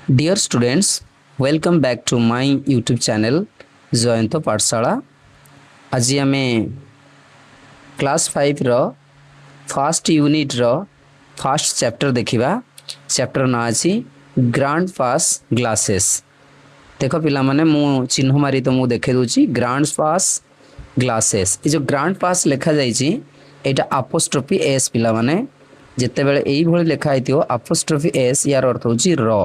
Dear students, welcome back to my YouTube channel Jayanto Pathshala. आज आमे class 5 row first unit row first chapter देखिबा। Chapter ना अछि grand पास glasses. देखो पिला माने मु चिन्ह मारी तो मु देखे दोची ग्रांड पास ग्लासेस। ए जो ग्रांड पास लिखा जाई छी एटा अपोस्ट्रोफी एस पिला माने जेते बेले एई भली लिखा आइतियो अपोस्ट्रोफी एस यार अर्थ होची रो।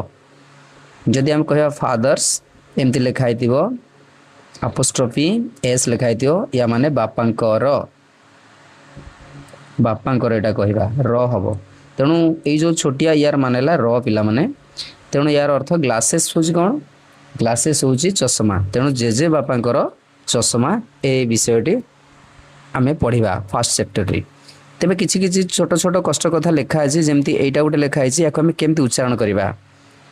जदि हम कहया फादर्स एमती लिखाई थिबो अपोस्ट्रोफी एस लिखाई थियो या माने बापांकर एटा कहबा र हबो। तेणु ए जो छोटिया यार मानेला र पिला माने तेणु यार अर्थ ग्लासेस होची कोन ग्लासेस होची चश्मा। तेणु जेजे बापांकर चश्मा ए विषयटी आमे पढिबा फर्स्ट चैप्टर रे। तबे किछि किछि छोट छोट कष्ट कथा लिखा अछि जेमती एटा गुटे लिखा अछि याको आमे केमती उच्चारण करिबा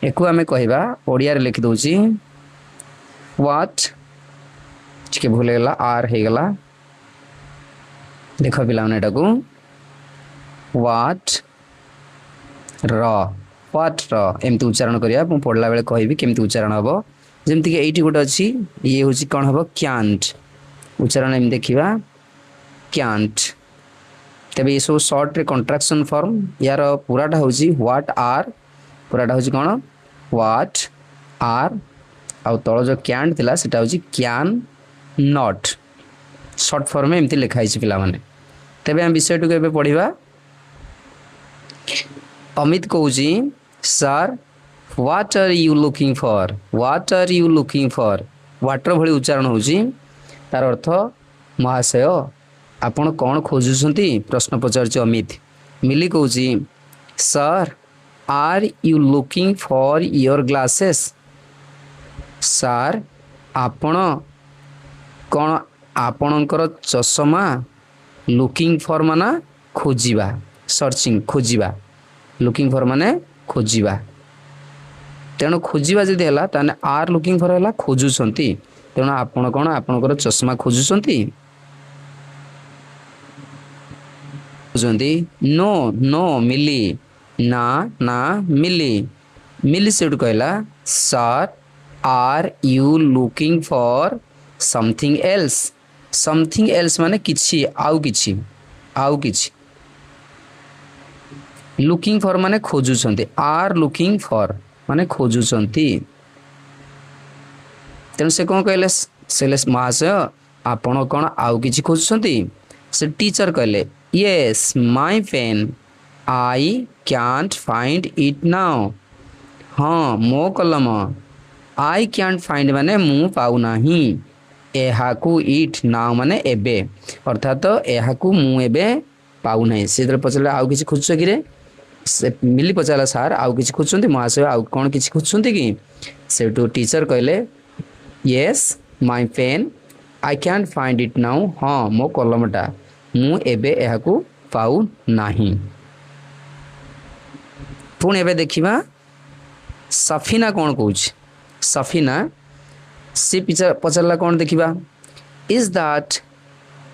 एको आमे कहबा ओडिया रे लिखि दोची व्हाट के भूल गला आर हे गला। देखो पिला माने एटा को व्हाट र एमती उच्चारण करिया मु पढला बेले कहबी केमती उच्चारण हबो। जेमती कि एठी गुटे अछि ये होची कोन हबो क्यांट उच्चारण एम देखिबा क्यांट। तबे ये सो शॉर्ट रे कॉन्ट्रैक्शन फॉर्म यार पूराटा होची व्हाट आर पूराटा होची कोन व्हाट आर आ तळ जो क्यांट थिला सेटा होची क्यान नॉट शॉर्ट फॉर्म में एमती लिखाई छी पिला माने। तबे हम विषय टुके पढ़िबा। अमित कहूची sir what are you looking for what are you looking for water भली उच्चारण होची तार अर्थ महाशय आपण कोन खोजुछंती प्रश्न पचारची अमित। मिली कहूची sir are you looking for your glasses sir आपण कोन आपणकर चश्मा लुकिंग फॉर माना खोजिबा सर्चिंग खोजिबा लुकिंग फॉर माने खोजिबा। तेणु खोजिबा जदि हला ताने आर लुकिंग फॉर हला खोजुछंती। तेणु आपण कोन आपणकर चश्मा खोजुछंती खोजंती नो नो मिली ना ना मिली मिली सेठ कहला sir are you looking for something else माने किछि आउ किछि लुकिंग फॉर माने खोजुछंती आर लुकिंग फॉर माने खोजुछंती। तेणु से कोन कहले से महाशय आपण कोन आउ किछि खोजुछंती। से टीचर कहले yes my pen I can't find it now. हाँ मो कलम आई कैंट फाइंड माने मु पाउ नाही एहाकू इट नाउ माने एबे अर्थात एहाकू मु एबे पाउ नाही। से पचला आउ किछि खोजछ कि रे से मिली पचाला सर आउ किछि खोजछंती महाशय आउ कोन किछि खोजछंती कि सेटू टीचर कहले yes my pen I can't find it now. हाँ मो कलमटा मु एबे एहाकू पाउ नाही। पुणी एबे देखिबा सफीना कौन कहूछ सफीना से पचारला कौन देखिबा is that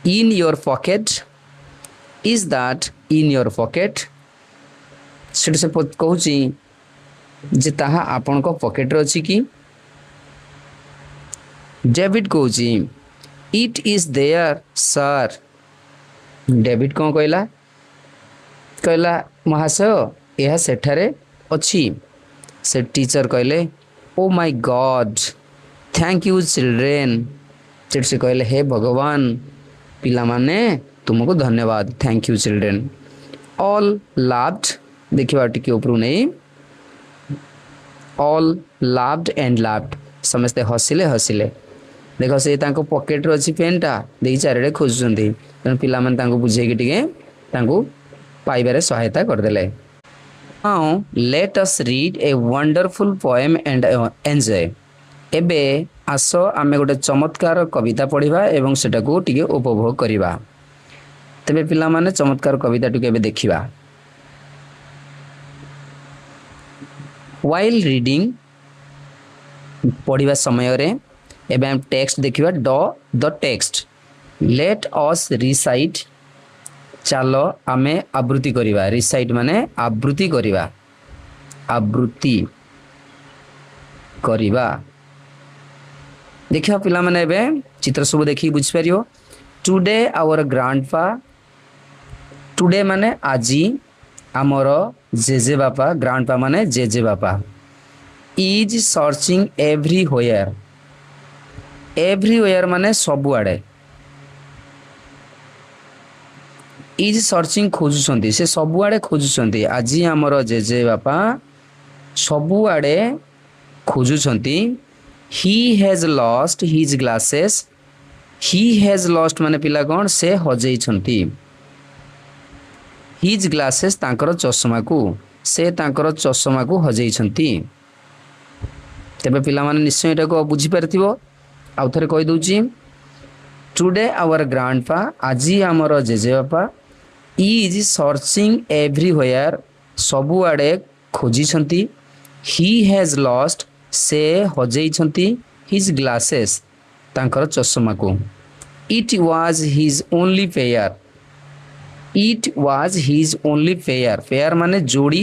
in your pocket is that in your pocket से कहूची जे ताहा आपण को पॉकेट रे अछि कि। डेविड कहूची it is there sir. David कौन कहला महाशय यह सेठारे अच्छी। से टीचर कहले oh my god thank you children. से कहले हे भगवान पिला माने तुमको धन्यवाद thank you children. All laughed देखिबा टिके ऊपर नहीं ऑल लाफ्ड एंड लाफ्ड समस्ते हसिले देखो से तांको पॉकेट रे अछि पेनटा देई चारिडे खोजुचंती। तेन पिला माने तांको बुझे कि टिके तांको पाइबारे सहायता कर देले। Now let us read a wonderful poem and enjoy. एबे आसो आमे गोटे चमत्कार कविता पढ़िबा एवं सेटा को टिके उपभोग करिबा। तबे पिला माने चमत्कार कविता टिके एबे देखिबा। While reading पढ़िबा समय रे एबे हम टेक्स्ट देखिबा the text let us recite चलो आमे आवृत्ति करिबा रिसाइट माने आवृत्ति करिबा आवृत्ति କରିବା। ଦେଖିବା ପିଲାମାନେ ଏବେ ଚିତ୍ର ସବୁ ଦେଖିକି ବୁଝିପାରିବ। ଟୁଡେ ଆୱାର ଗ୍ରାଣ୍ଡପା, ଟୁଡେ ମାନେ ଆଜି ଆମର ଜେଜେ ବାପା, ଗ୍ରାଣ୍ଡପା ମାନେ ଜେଜେ ବାପା, ଇଜ୍ ସର୍ଚିଂ ଏଭ୍ରିହୋୟାର, ଏଭ୍ରିହୋୟାର ମାନେ ସବୁଆଡ଼େ, ଇଜ୍ ସର୍ଚିଂ ଖୋଜୁଛନ୍ତି, ସେ ସବୁଆଡ଼େ ଖୋଜୁଛନ୍ତି। ଆଜି ଆମର ଜେଜେ ବାପା ସବୁଆଡ଼େ ଖୋଜୁଛନ୍ତି। ହି ହେଜ୍ ଲଷ୍ଟ ହିଜ୍ ଗ୍ଲାसेସ୍, ହି ହେଜ୍ ଲଷ୍ଟ ମାନେ ପିଲା କ'ଣ, ସେ ହଜେଇଛନ୍ତି। ହିଜ୍ ଗ୍ଲାसेସ୍ ତାଙ୍କର ଚଷମାକୁ, ସେ ତାଙ୍କର ଚଷମାକୁ ହଜେଇଛନ୍ତି। ତେବେ ପିଲାମାନେ ନିଶ୍ଚୟ ଏଟାକୁ ବୁଝିପାରିଥିବ। ଆଉ ଥରେ କହିଦେଉଛି, ଟୁଡେ ଆୱାର ଗ୍ରାଣ୍ଡପା, ଆଜି ଆମର ଜେଜେବାପା, ଇଜ୍ ସର୍ଚିଂ ଏଭ୍ରିହୋୟାର, ସବୁଆଡ଼େ ଖୋଜିଛନ୍ତି। ହି ହେଜ୍ ଲଷ୍ଟ, ସେ ହଜେଇଛନ୍ତି। ହିଜ୍ ଗ୍ଲାसेସ୍, ତାଙ୍କର ଚଷମାକୁ। It was his only pair, it was his only pair, pair ମାନେ ଯୋଡ଼ି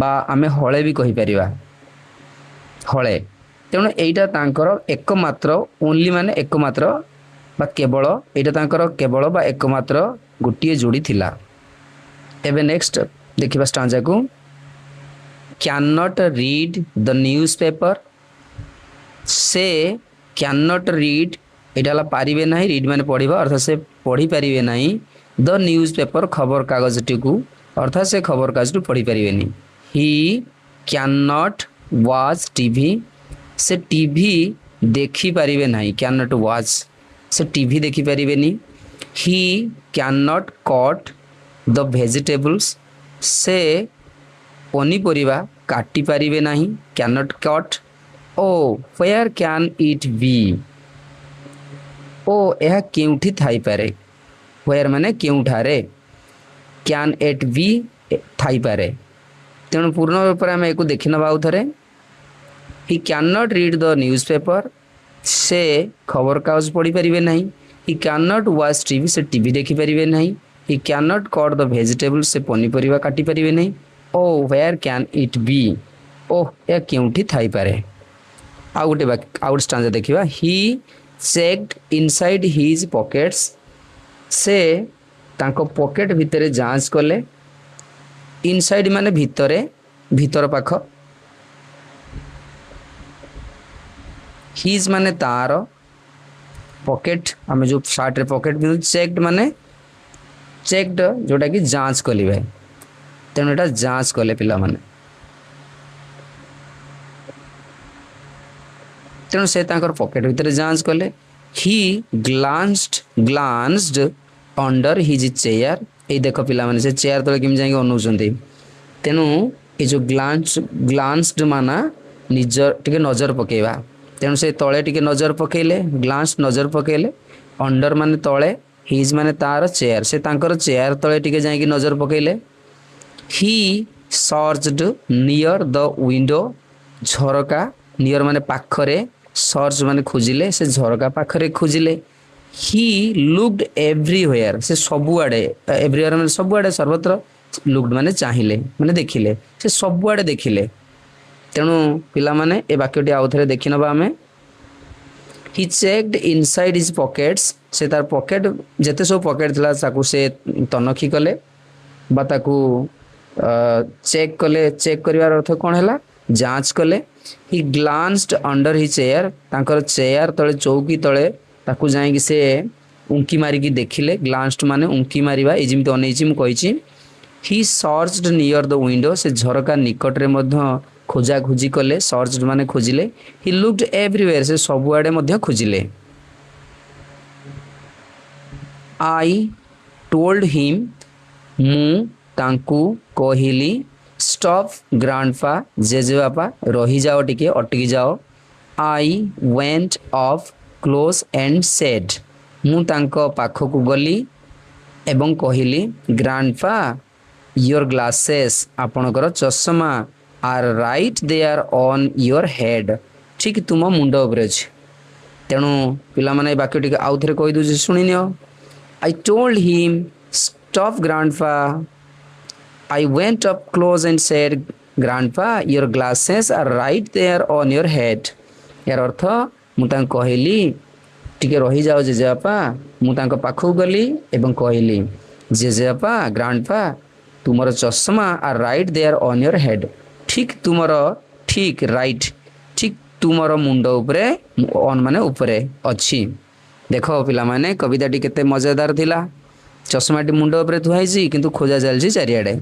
ବା ଆମେ ହଳେ ବି କହିପାରିବା, ହଳେ। ତେଣୁ ଏଇଟା ତାଙ୍କର ଏକମାତ୍ର, ଓନ୍ଲି ମାନେ ଏକମାତ୍ର ବା କେବଳ, ଏଇଟା ତାଙ୍କର କେବଳ ବା ଏକମାତ୍ର ଗୋଟିଏ ଯୋଡ଼ି ଥିଲା। ଏବେ ନେକ୍ସଟ ଦେଖିବା ଷ୍ଟାଞ୍ଜାକୁ। Can not read the newspaper, ସେ କ୍ୟାନ୍ ନଟ୍ ରିଡ୍, ଏଇଟା ହେଲା ପାରିବେ ନାହିଁ, ରିଡ୍ ମାନେ ପଢ଼ିବା, ଅର୍ଥାତ୍ ସେ ପଢ଼ିପାରିବେ ନାହିଁ। ଦ ନ୍ୟୁଜ୍ ପେପର, ଖବରକାଗଜଟିକୁ, ଅର୍ଥାତ୍ ସେ ଖବରକାଗଜକୁ ପଢ଼ିପାରିବେନି। He can not watch TV, ସେ ଟିଭି ଦେଖିପାରିବେ ନାହିଁ। କ୍ୟାନ୍ ନଟ୍ ୱାଚ୍, ସେ ଟିଭି ଦେଖିପାରିବେନି। He can not cut the vegetables, ସେ ପନିପରିବା କାଟିପାରିବେ ନାହିଁ। Can not cut. Oh where can it be, ଓ ଏହା କେଉଁଠି ଥାଇପାରେ। ହ୍ୱେୟାର ମାନେ କେଉଁଠାରେ, କ୍ୟାନ୍ ଇଟ୍ ବି ଥାଇପାରେ। ତେଣୁ ପୂର୍ଣ୍ଣ ରୂପରେ ଆମେ ଏକୁ ଦେଖିନେବା ଆଉ ଥରେ। He can not read the newspaper, ସେ ଖବରକାଗଜ ପଢ଼ିପାରିବେ ନାହିଁ। He can not watch TV, ସେ ଟିଭି ଦେଖିପାରିବେ ନାହିଁ। He can not cut the vegetable, ସେ ପନିପରିବା କାଟିପାରିବେ ନାହିଁ। ଓ ହ୍ୱେୟାର କ୍ୟାନ୍ ଇଟ୍ ବି, ଓ ଏହା କେଉଁଠି ଥାଇପାରେ। ଆଉ ଗୋଟେ ଷ୍ଟାଞ୍ଜା ଦେଖିବା। ହି ଚେକ୍ଡ ଇନସାଇଡ୍ ହିଜ୍ ପକେଟ୍ସ, ସେ ତାଙ୍କ ପକେଟ୍ ଭିତରେ ଯାଞ୍ଚ କଲେ। ଇନସାଇଡ୍ ମାନେ ଭିତରେ, ଭିତର ପାଖ। ହିଜ୍ ମାନେ ତାର, ପକେଟ୍ ଆମେ ଯେଉଁ ସାର୍ଟରେ ପକେଟ୍ ପିନ୍ଧୁ। ଚେକ୍ଡ ମାନେ ଚେକ୍ଡ, ଯେଉଁଟାକି ଯାଞ୍ଚ କରିବେ। ତେଣୁ ଏଇଟା ଯାଞ୍ଚ କଲେ ପିଲାମାନେ। ତେଣୁ ସେ ତାଙ୍କର ପକେଟ୍ ଭିତରେ ଯାଞ୍ଚ କଲେ। ହି ଗ୍ଲାନ୍ସଡ ଅଣ୍ଡର ହିଜ୍ ଚେୟାର, ଏଇ ଦେଖ ପିଲାମାନେ ସେ ଚେୟାର ତଳେ କେମିତି ଯାଇକି ଅନଉଛନ୍ତି। ତେଣୁ ଏ ଯେଉଁ ଗ୍ଲାନ୍ସଡ ମାନେ ନିଜ ଟିକେ ନଜର ପକେଇବା। ତେଣୁ ସେ ତଳେ ଟିକେ ନଜର ପକେଇଲେ, ଗ୍ଲାନ୍ସ ନଜର ପକେଇଲେ। ଅଣ୍ଡର ମାନେ ତଳେ, ହିଜ୍ ମାନେ ତାର, ଚେୟାର, ସେ ତାଙ୍କର ଚେୟାର ତଳେ ଟିକେ ଯାଇକି ନଜର ପକେଇଲେ। ହି ସର୍ଚ୍ଚଡ ନିୟର ଦ ୱିଣ୍ଡୋ, ଝରକା, ନିୟର ମାନେ ପାଖରେ, ସର୍ଚ୍ଚ ମାନେ ଖୋଜିଲେ, ସେ ଝରକା ପାଖରେ ଖୋଜିଲେ। ହି ଲୁକ୍ଡ ଏଭ୍ରିହୋୟାର, ସେ ସବୁଆଡ଼େ, ଏଭ୍ରିହୋୟାର ମାନେ ସବୁଆଡ଼େ, ସର୍ବତ୍ର। ଲୁକ୍ଡ ମାନେ ଚାହିଁଲେ, ମାନେ ଦେଖିଲେ, ସେ ସବୁଆଡ଼େ ଦେଖିଲେ। ତେଣୁ ପିଲାମାନେ ଏ ବାକ୍ୟଟି ଆଉ ଥରେ ଦେଖିନେବା ଆମେ। ହି ଚେକ୍ଡ ଇନସାଇଡ୍ ହିଜ୍ ପକେଟ୍ସ, ସେ ତାର ପକେଟ୍, ଯେତେ ସବୁ ପକେଟ୍ ଥିଲା ତାକୁ ସେ ତନଖି କଲେ ବା ତାକୁ ଚେକ୍ କଲେ। ଚେକ୍ କରିବାର ଅର୍ଥ କ'ଣ ହେଲା, ଯାଞ୍ଚ କଲେ। ହି ଗ୍ଲାନ୍ସଡ ଅଣ୍ଡର ହି ଚେୟାର, ତାଙ୍କର ଚେୟାର ତଳେ, ଚୌକି ତଳେ ତାକୁ ଯାଇକି ସେ ଉଙ୍କି ମାରିକି ଦେଖିଲେ। ଗ୍ଲାନ୍ସଡ ମାନେ ଉଙ୍କି ମାରିବା, ଏଇ ଯେମିତି ଅନେଇଛି ମୁଁ କହିଛି। ହି ସର୍ଚ୍ଚଡ ନିୟର ଦ ୱିଣ୍ଡୋ, ସେ ଝରକା ନିକଟରେ ମଧ୍ୟ ଖୋଜାଖୋଜି କଲେ। ସର୍ଚ୍ଚଡ ମାନେ ଖୋଜିଲେ। ହି ଲୁକ୍ଡ ଏଭ୍ରିୱେୟାର, ସେ ସବୁଆଡ଼େ ମଧ୍ୟ ଖୋଜିଲେ। ଆଇ ଟୋଲ୍ଡ ହିମ୍, ମୁଁ ତାଙ୍କୁ କହିଲି। ଷ୍ଟପ୍ ଗ୍ରାଣ୍ଡପା, ଜେଜେବାପା ରହିଯାଅ, ଟିକେ ଅଟକି ଯାଅ। I went of close and said, ମୁଁ ତାଙ୍କ ପାଖକୁ ଗଲି ଏବଂ କହିଲି, ଗ୍ରାଣ୍ଡପା ୟୋର ଗ୍ଲାसेସ୍, ଆପଣଙ୍କର ଚଷମା, are right there on your head, ଠିକ୍ ତୁମ ମୁଣ୍ଡ ଉପରେ ଅଛି। ତେଣୁ ପିଲାମାନେ ଏ ବାକ୍ୟଟିକୁ ଆଉ ଥରେ କହିଦେଉଛି, ଶୁଣିନିଅ। I told him, stop grandpa. I went up close and said, grandpa your glasses are right there on your head यार अर्थ मुझे कहली टिके रही जाओ जेजेबापा मुझे पाखक गली एवं कहली जेजेबापा ग्रांडपा तुमर चश्मा are right there on your head ठीक तुमर ठीक राइट ठीक तुमर मुंड उपरे ऑन माने उपरे अच्छी देख पिला माने कविताटी केते मजेदार थिला चश्माटी मुंड उपरे थुआइछि किंतु खोजा चलछि चारिआडे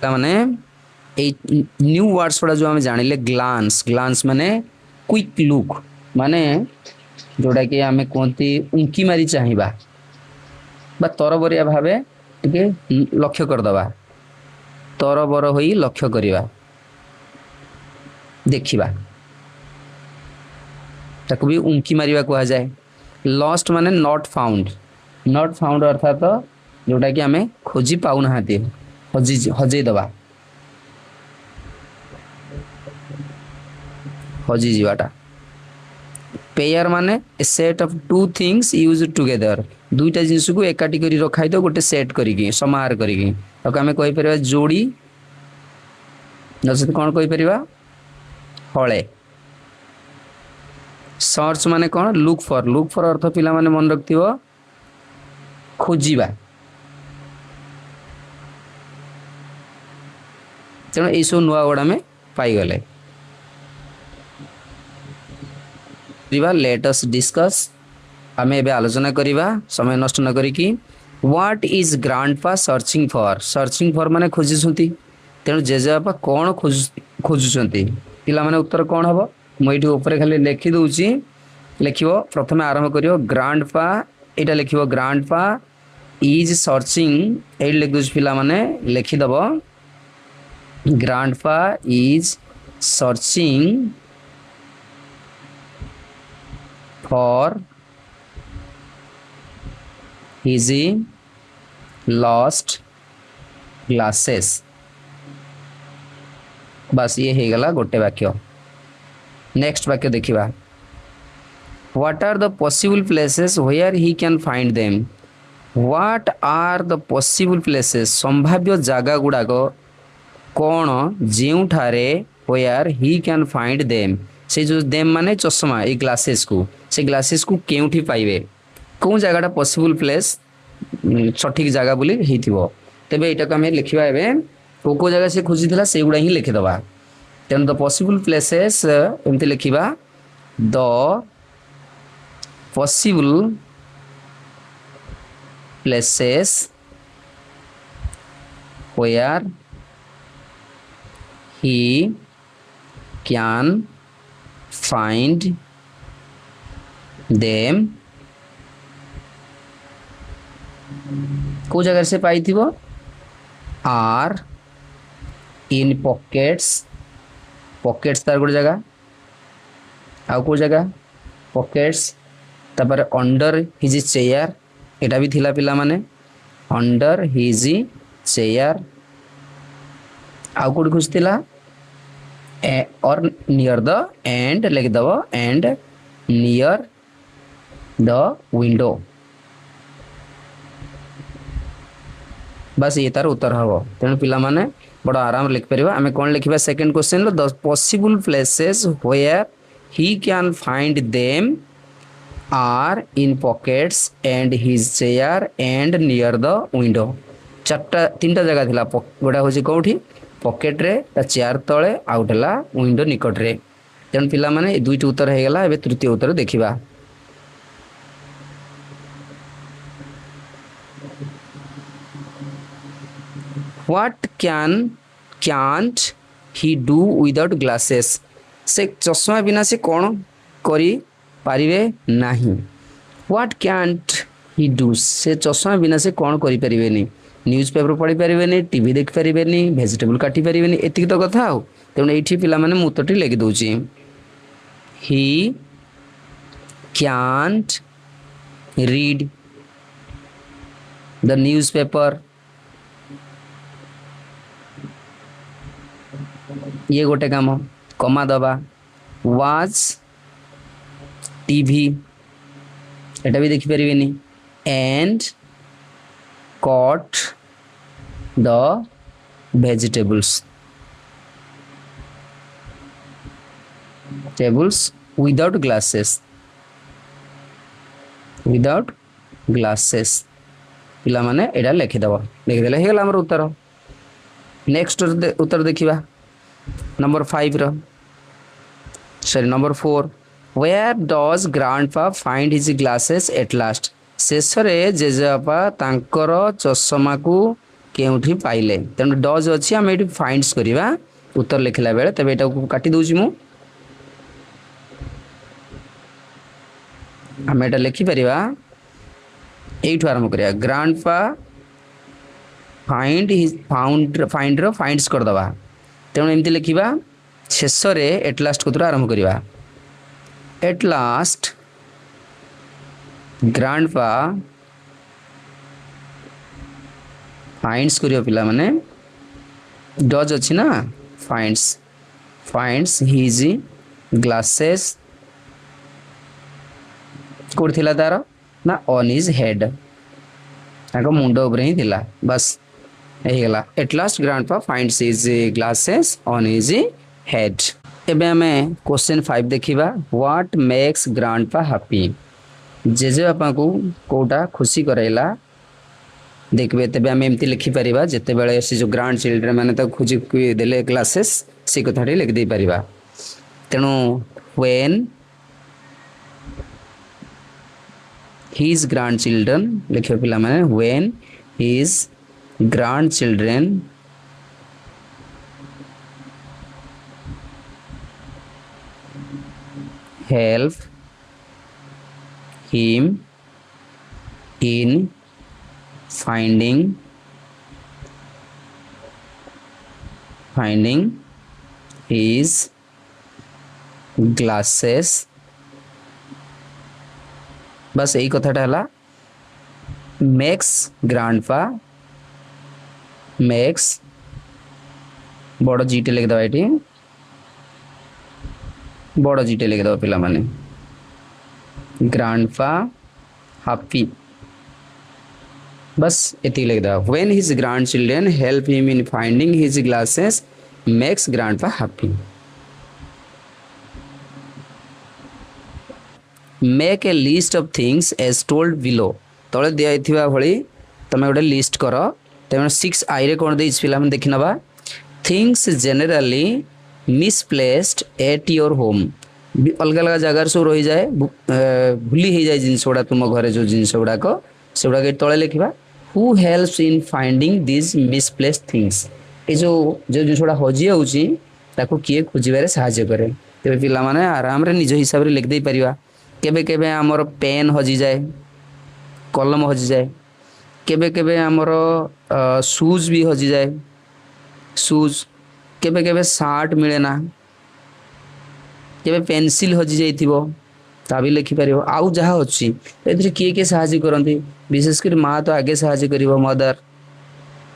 माने न्यू वर्ड्स गुड़ा जो आम जानिले ग्लांस ग्लांस माने क्विक लुक माने जोड़ा कि आम कहती उंकी मारी चाहिबा बा तरबरिया भावे टिके लक्ष्य करदबा तरबर होई लक्ष्य करिबा देखिबा ताकू भी उंकी मारिबा कहा जाए लॉस्ट माने नॉट फाउंड अर्थात जोटा कि आम खोजी पाऊ नाहांती हजई दबा हजी जीवाटा पेयर माने a set of two things use together दुईटा जिनिस को एकाठी करी रखाई दो गोटे सेट करिकी समाहार करिकी ताको आमे कहि परिबा जोड़ी नसेत कोन कहि परिबा हळे सर्च माने कोन लुक फॉर अर्थ पिला माने मन रखथिबो खोजिबा तेणु यही सब नुआ गुड़ा में पाईगले लेट अस डिस्कस आमे एबे आलोचना करिबा समय नष्ट न करिकी व्हाट इज ग्रांडपा सर्चिंग फॉर माने खोजुछंती तेणु जेजेबापा कौन खोजुछंती पिला माने उत्तर कौन हबो मु एठी ऊपर खाली लिखि दउची लिखिबो प्रथमे आरंभ करियो ग्रांडपा एटा लिखिबो ग्रांडपा इज सर्चिंग एई लिख दउची पिला माने लिखि दबो grandpa is searching for his lost glasses बस ये हो गला गोटे वाक्य नेक्स्ट वाक्य देखिबा what are the possible places where he can find them what are the possible places संभाव्य जागा गुड़ाक कौन जो ठारे where he can find them से जो देम माने चश्मा ये ग्लासेस को केउठी पाइबे कौन जगह पॉसिबल प्लेस सठिक जगह बोली हेतिबो तेबे एटा को हम लिखिबा एबे को जगह से खोजिथिला से गुडा ही लिखि दबा तेन द पॉसिबल प्लेसेस एमति लिखिबा the possible places where he can find them को जगह से पाई थी वो आर इन पॉकेट्स तार गोटे जगह आउ को जगह पॉकेट्स तापर अंडर हिज चेयर एटा भी थिला पिला माने अंडर हिज चेयर आउ कोड खुजतिला और नियर द एंड लिख दब एंड नियर द विंडो बस ये तार उत्तर हम तेणु पिला माने बड़ आराम लिख पार आम कौन लिखा second question the possible places where he can find them are in pockets and his chair and near the window चार्टा तीन जगह थिला गोटा हूँ कौटी पॉकेट रे चेयर तले आउट है विंडो निकट रे तेणु पिला माने दुईटी उत्तर हो गला एबे तृतीय उत्तर देखिबा what can't he do without glasses से चश्मा बिना से कौन करी पारिबे नाही व्हाट कैंट ही डू से चश्मा बिना से कौन करि परिबेनी न्यूज पेपर पढ़ी पारे टीवी देख पारे भेजिटेबल काटी पारे एति तो कथा हो तेणु ये पिला माने मु उत्तरटी लिखि दउची he can't read the newspaper ये गोटे काम कमा दबा वाच टीवी एटा भी देखि पारे and caught the vegetables. Tables without glasses. Without glasses. ପିଲାମାନେ ଏଇଟା ଲେଖିଦେବ ଲେଖିଦେଲେ ହେଇଗଲା ଆମର ଉତ୍ତର ନେକ୍ସଟ ଉତ୍ତର ଦେଖିବା ନମ୍ବର 5 ର ସରି number 4 where does grandpa find his glasses at last ଶେଷରେ ଜେଜେବାପା ତାଙ୍କର ଚଷମାକୁ କେଉଁଠି ପାଇଲେ ତେଣୁ ଡଜ୍ ଅଛି ଆମେ ଏଠି ଫାଇଣ୍ଡସ୍ କରିବା ଉତ୍ତର ଲେଖିଲା ବେଳେ ତେବେ ଏଟାକୁ କାଟି ଦେଉଛି ମୁଁ ଆମେ ଏଟା ଲେଖିପାରିବା ଏଇଠୁ ଆରମ୍ଭ କରିବା ଗ୍ରାଣ୍ଡପା ଫାଇଣ୍ଡର ଫାଇଣ୍ଡସ୍ କରିଦେବା ତେଣୁ ଏମିତି ଲେଖିବା ଶେଷରେ ଏଟ୍ ଲାଷ୍ଟ କତରୁ ଆରମ୍ଭ କରିବା ଏଟ୍ ଲାଷ୍ଟ ଗ୍ରାଣ୍ଡପା ଫାଇଣ୍ଡସ୍ କରିବ ପିଲାମାନେ ଡଜ୍ ଅଛି ନା ଫାଇଣ୍ଡସ୍ ହିଜ୍ ଗ୍ଲାସେସ୍ କୋଉଠି ଥିଲା ତାର ना ऑन हिज हेड ताको मुंडो ऊपर ही थिला बस ହେଇଗଲା at last grandpa finds his glasses on his head एबे हमें क्वेश्चन 5 देखिबा what makes grandpa happy JJ बापा को कोटा खुशी कराइला देखबे तबे हम एमती लिखि परिबा जते बेले से जो ग्रैंड चिल्ड्रन माने त खुजी देले ग्लासेस से कथाटी लिख दे परिबा तेनु व्हेन his grandchildren लिखे पिला माने when his grandchildren help him in finding his glasses बस यही कथाटा है मेक्स ग्रांडपा मेक्स बड़ जीटे लिखिदेवा ये बड़ जीटे लिखिदेव पिला माने ग्रांडपा हैप्पी बस ये लिखिदेवा when his grandchildren help him in finding his glasses makes grandpa happy make a list of things as told below तले दिया भली तुम गोटे लिस्ट कर तेज 6 आई रे कौन पिला देखी नवा things generally misplaced at your home अलग अलग जगार सब रही जाए भूली हो जाए जिनस गुड़ा तुम घरे जो जिनस गुड़ाक से गुड़ाक तले लिखा who helps in finding this misplaced things ये जो जिनस गुड़ा हजि जाऊँ किए खोजार साहाय्य करे तेज पिला माने आराम रे निज हिसाब से लिखदे पारिबा केबे केबे आमर पेन हजि जाए कलम हजि जाए केबे केबे आमर शूज भी हजि जाए शूज केबे केबे शार्ट मिले ना केबे पेंसिल हजि जाइथिबो ता भी लिखि परिबो आउ जहा अछि एथि किए के सहाय्य करंती विशेष कर माँ तो आगे सहाय्य करिवो मदर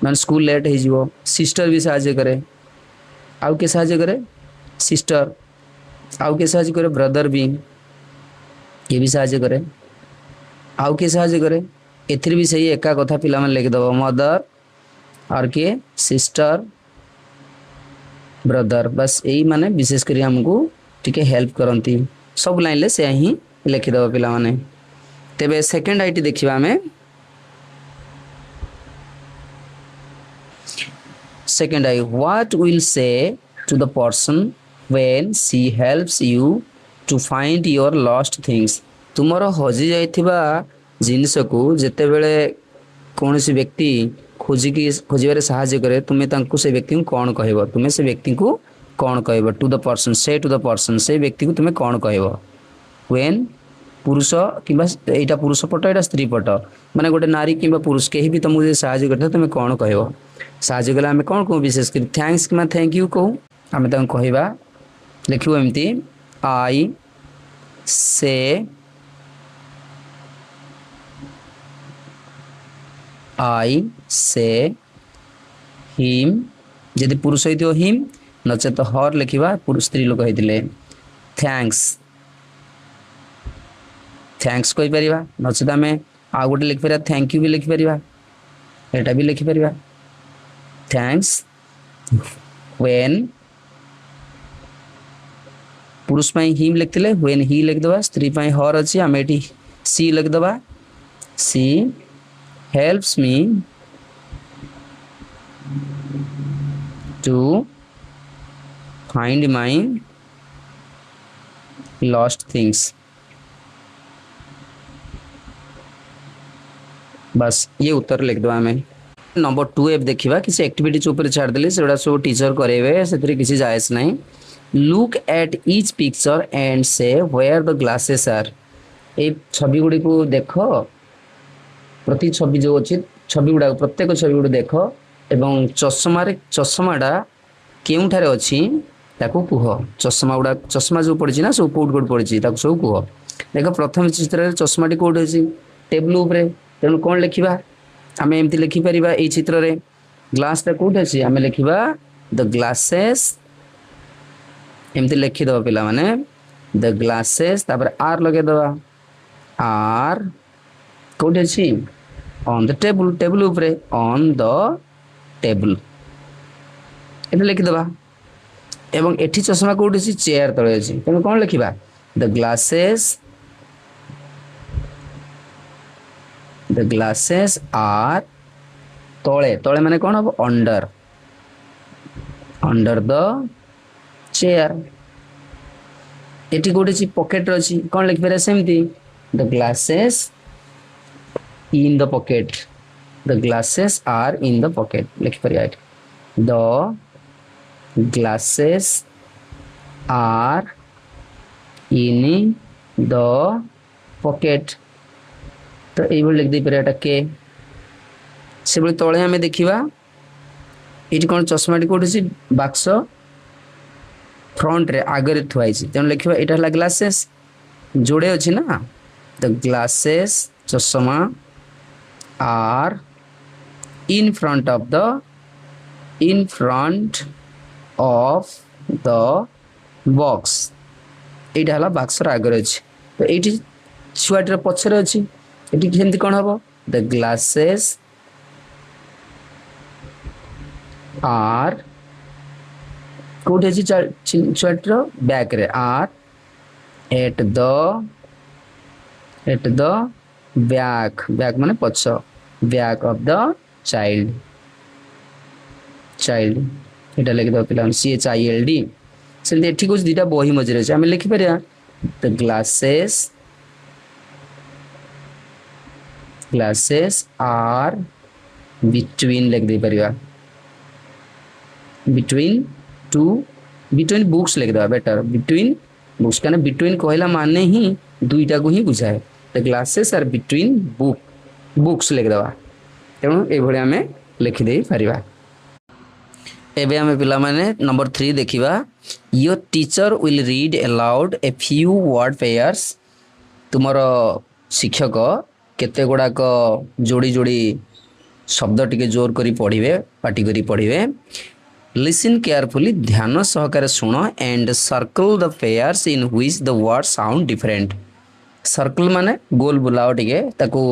मान स्कूल लेट हो जिवो सिस्टर भी सहाय्य करे आउ के सहाय्य करे सिस्टर आउ के सहाय्य करे ब्रदर भी ये भी साहाय्य करे आउ के साहाय्य करे एथिर भी सही एका कथा पिला मन लिखिदेव मदर और किए सिस्टर ब्रदर बस यही माने विशेष कर हमको टिके हेल्प करती सब लाइन ले से ही लिखिदेव पिला माने तेबे सेकंड आईटी देखिबा हमें सेकंड आई what will say to the person when she helps you to find your lost things तुमर हजि जाइथिबा जिनस को जेते बेले कौन सी व्यक्ति खोजिबारे साहाय्य करे तुम्हें तांको से व्यक्ति को कौन कहबो तुम्हें से व्यक्ति को कौन कहबो टू द पर्सन से व्यक्ति को तुम्हें कौन कहबो व्हेन पुरुष किबा एटा पुरुष पट एटा स्त्री पट माने गोटे नारी किबा पुरुष केही भी तुमको साहाय्य करता तुम्हें कौन कहबो साहाय्य कला हमें कौन को विशेष कर थैंक्स किबा थैंक यू को हमें तांको कहबा लिखिबो एमती I say him जदि पुरुष हो हिम नचेत हर लिखा पुरुष स्त्री लोक होते थैंक्स कही पार नचेत आम आउ गोटे लिखिपर थैंक यू भी लिखिपर यहाँ भी लिखिपर थैंक्स when पुरुष ପାଇଁ him लिखिले when he लिखदबा स्त्री ପାଇଁ her अछि हम एठी she लिखदबा she helps me to find my lost things बस ये उत्तर लिख दो हमें नंबर 2 देखा किसी एक्टिविटी ऊपर छाड़देली से सब टीचर करेंगे से किसी जायज ना look at each picture and से वेयर द ग्लासेस आर ये छवि गुड़ी को देख प्रति छवि जो अच्छी छवि गुड़ा प्रत्येक छवि गुड़ देख एवं चषमाटा केउठारे अच्छी कह चषमा गुड़ा चषमा जो पड़ी ना सब कौट कौट पड़ी सब कह देख प्रथम चित्र चषमाटी कौट अच्छी टेबुल उपरे तेणु कौन लिखा आम एमती लिखिपर ये चित्र रे ग्लासटा कौट अच्छी आम लिखा द ग्लासेस एमती लिखिदब पिला माने द ग्लासेस तापर आर लगेदबा आर कौट अच्छी ऑन द टेबुल टेबुल उपरे ऑन द टेबुल ये लिखिदबा एवं एठी चश्मा कौट अच्छी चेयर तले अच्छी तेणु कौन लिखा द ग्लासेस आर तले तले माने कौन हम अंडर अंडर द चेयर एटी गोटे ची पॉकेट अच्छी कौन लिख पारे सेमती the glasses in the pocket the glasses are in the pocket लिख पारे the glasses are in the pocket तो ये लिख दे पारे के से बड़े तले आम देखा ये कौन चश्माटी कौट अच्छी बाक्स फ्रंट रे आगे थुआई तेणु लिखा यहाँ है ग्लासेस जोड़े अच्छी ना द ग्लासेस चश्मा are in front of the box यहाँ है बाक्सर आगे अच्छी तो ये छुआटर पछरे अच्छी ये केमती कौन हम द ग्लासेस आर कौट अच्छी छुआटर बैक रे are at the back back माने पछ बैक ऑफ द चाइल्ड यहाँ लिखि दो पिला CHILD से ठीक अच्छे दुटा बही मझे अच्छे आम लिखिपर द ग्लासेस आर बिटवीन लिख दे परिया बिटवीन बुक्स लिख दवा बेटर बिटवीन बुक्स क्या बिटवीन कहला माने ही दुईटा को ही बुझाए the glasses are between books लिख दवा तेणु ये आम लिखिदे पारिबा एबे आम पिला माने नंबर 3 देखिबा your teacher will read aloud a few word pairs तुमर शिक्षक केते गुड़ाक जोड़ी जोड़ी शब्द टिके जोर करी पढ़िबे पाटी करी पढ़िबे लिसन केयरफुली ध्यान सहकारे सुन and circle the pairs in which the word sound different circle माने गोल बुलाओ टिके ताको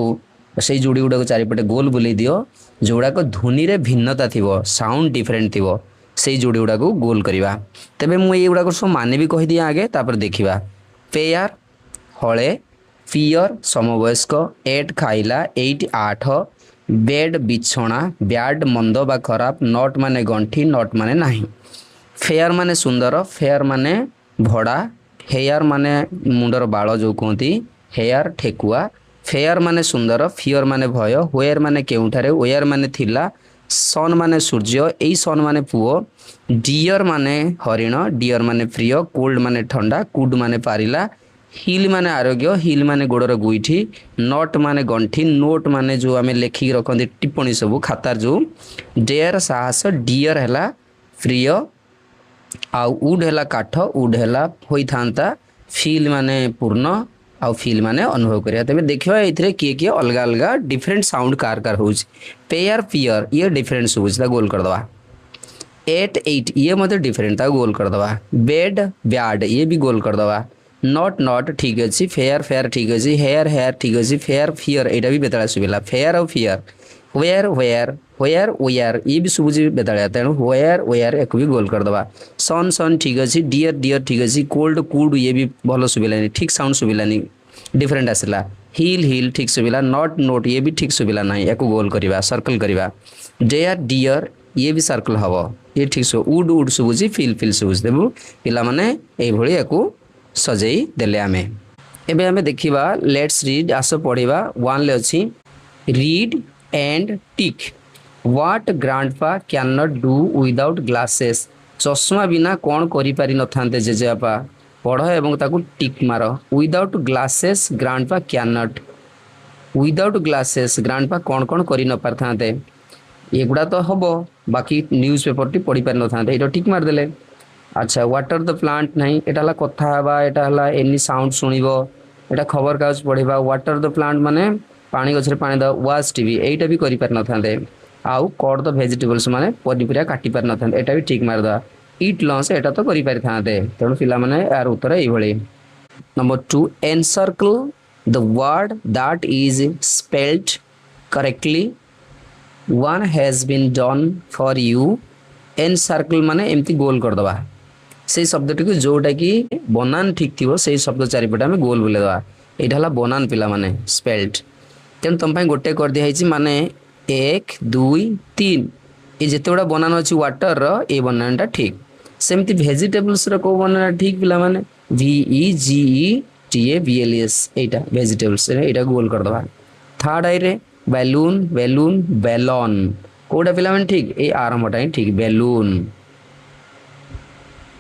से जोड़ी गुड़ा चारिपटे गोल बुले दियो जोड़ाक ध्वनि रे भिन्नता थिबो साउंड डिफरेंट थिबो से जोड़ी गुड़ा को गोल करिवा तबे मु ये गुड़ा को सब माने भी कहि दिया आगे तापर देखिबा पेयर हळे फियर समवयस्क एट खाइला 8 8 बेड बिछोना बैड मंद बा खराब नट माने गंठी नट माने नाही फेयर माने सुंदर फेयर माने भड़ा हेयर माने मुंडर बाल जो कहती हेयर ठेकुआ फेयर माने सुंदर फियर माने भय वेयर माने केउठारे वेयर माने थिला सन माने सूर्य एई सन माने पुओ डियर माने हरिण डियर माने प्रिय कोल्ड माने ठंडा कुड माने पारिला हिल माने आरोग्य हिल माने गोड़र गुईठी नट माने गंठी नोट माने जो आम लेखिक रखते टिप्पणी सब खातार जो डेयर साहस डियर है प्रिय आउ उड है काठ उड है होता फिल माने पूर्ण आउ फिल माने अनुभव करिया तबे देखियो एथिरे किए किए अलग अलग डिफरेंट साउंड कार कार होउछ पेयर पियर ये डिफरेंट सुबुछ ता गोल कर दवा 8 8 ये मतलब डिफरेंट ता गोल कर दवा बेड बैड ये भी गोल कर दवा नट नट ठीक अच्छी फेयर फेयर ठीक अच्छी हेयर हेयर ठीक अच्छी फेयर फियर यहाँ भी बेतला सुविला फेयर और फियर वेयर ये भी शुभुची बेताड़िया तेणु वेयर एक भी गोल करदे सन सन ठीक अच्छे डियर डियर ठीक अच्छे कोल्ड कुड ये भी भल शुभिलानी ठीक साउंड शुभिलानी डिफरेंट आसला हिल हिल ठीक शुभिला नट नोट ये भी ठीक शुभिला ना या गोल करवा सर्कल करवा डेयर डियर ये भी सर्कल हम ये ठीक शुभ उड उड शुभुची फिल फिल शुभुची देबू पिला माने एभली या सजई देले आमे एबे आमे देखिबा लेट्स रीड आस पढ़िबा वन ले अछि read and tick what grandpa can not do without glasses चश्मा बिना कौन करि पारि न थांते जेजेपा पढ़ एवं ताकू टिक मार without glasses grandpa can not without glasses grandpa कौन कौन करि न पार थांते एगुड़ा तो हम बाकी न्यूज पेपर टी पढ़ी पारि न थांते एटा टिक मार देले अच्छा वाटर द प्लांट नहीं एटा कथा हवा एटा हला एनी साउंड सुनिबो एटा खबर कागज पढ़िबा वाटर द प्लांट माने पानी गछरे पानी द वाच टीवी एटा भी करि पार न थांते आउ कट द वेजिटेबल्स माने पनिपरिया काटी पार न थांते एटा भी ठीक मार द ईट लंच एटा तो करि पारि थांते तेणु पिला माने यार उत्तर एई भली number 2 encircle the word that is spelled correctly one has been done for you encircle माने एमती गोल कर दबा से शब्दटी को जोटा कि बनान ठीक थी से शब्द चारिपटे आम गोल बुलेदवा यहाँ है बनान पिला माने स्पेल्ड तेणु तुम गोटे कर दिखाई माने 1 2 3 ये जिते गुड़ा बनान अच्छी वाटर रे बनाना ठीक सेमती भेजिटेबल्स को बनाना ठीक पिला माने VEGETABLES यहाँ भेजिटेबल्स यहाँ गोल कर दबा थर्ड आई रे बैलून बैलून बेलन कोटा पिला माने ठीक ये आरंभटा ही ठीक बैलून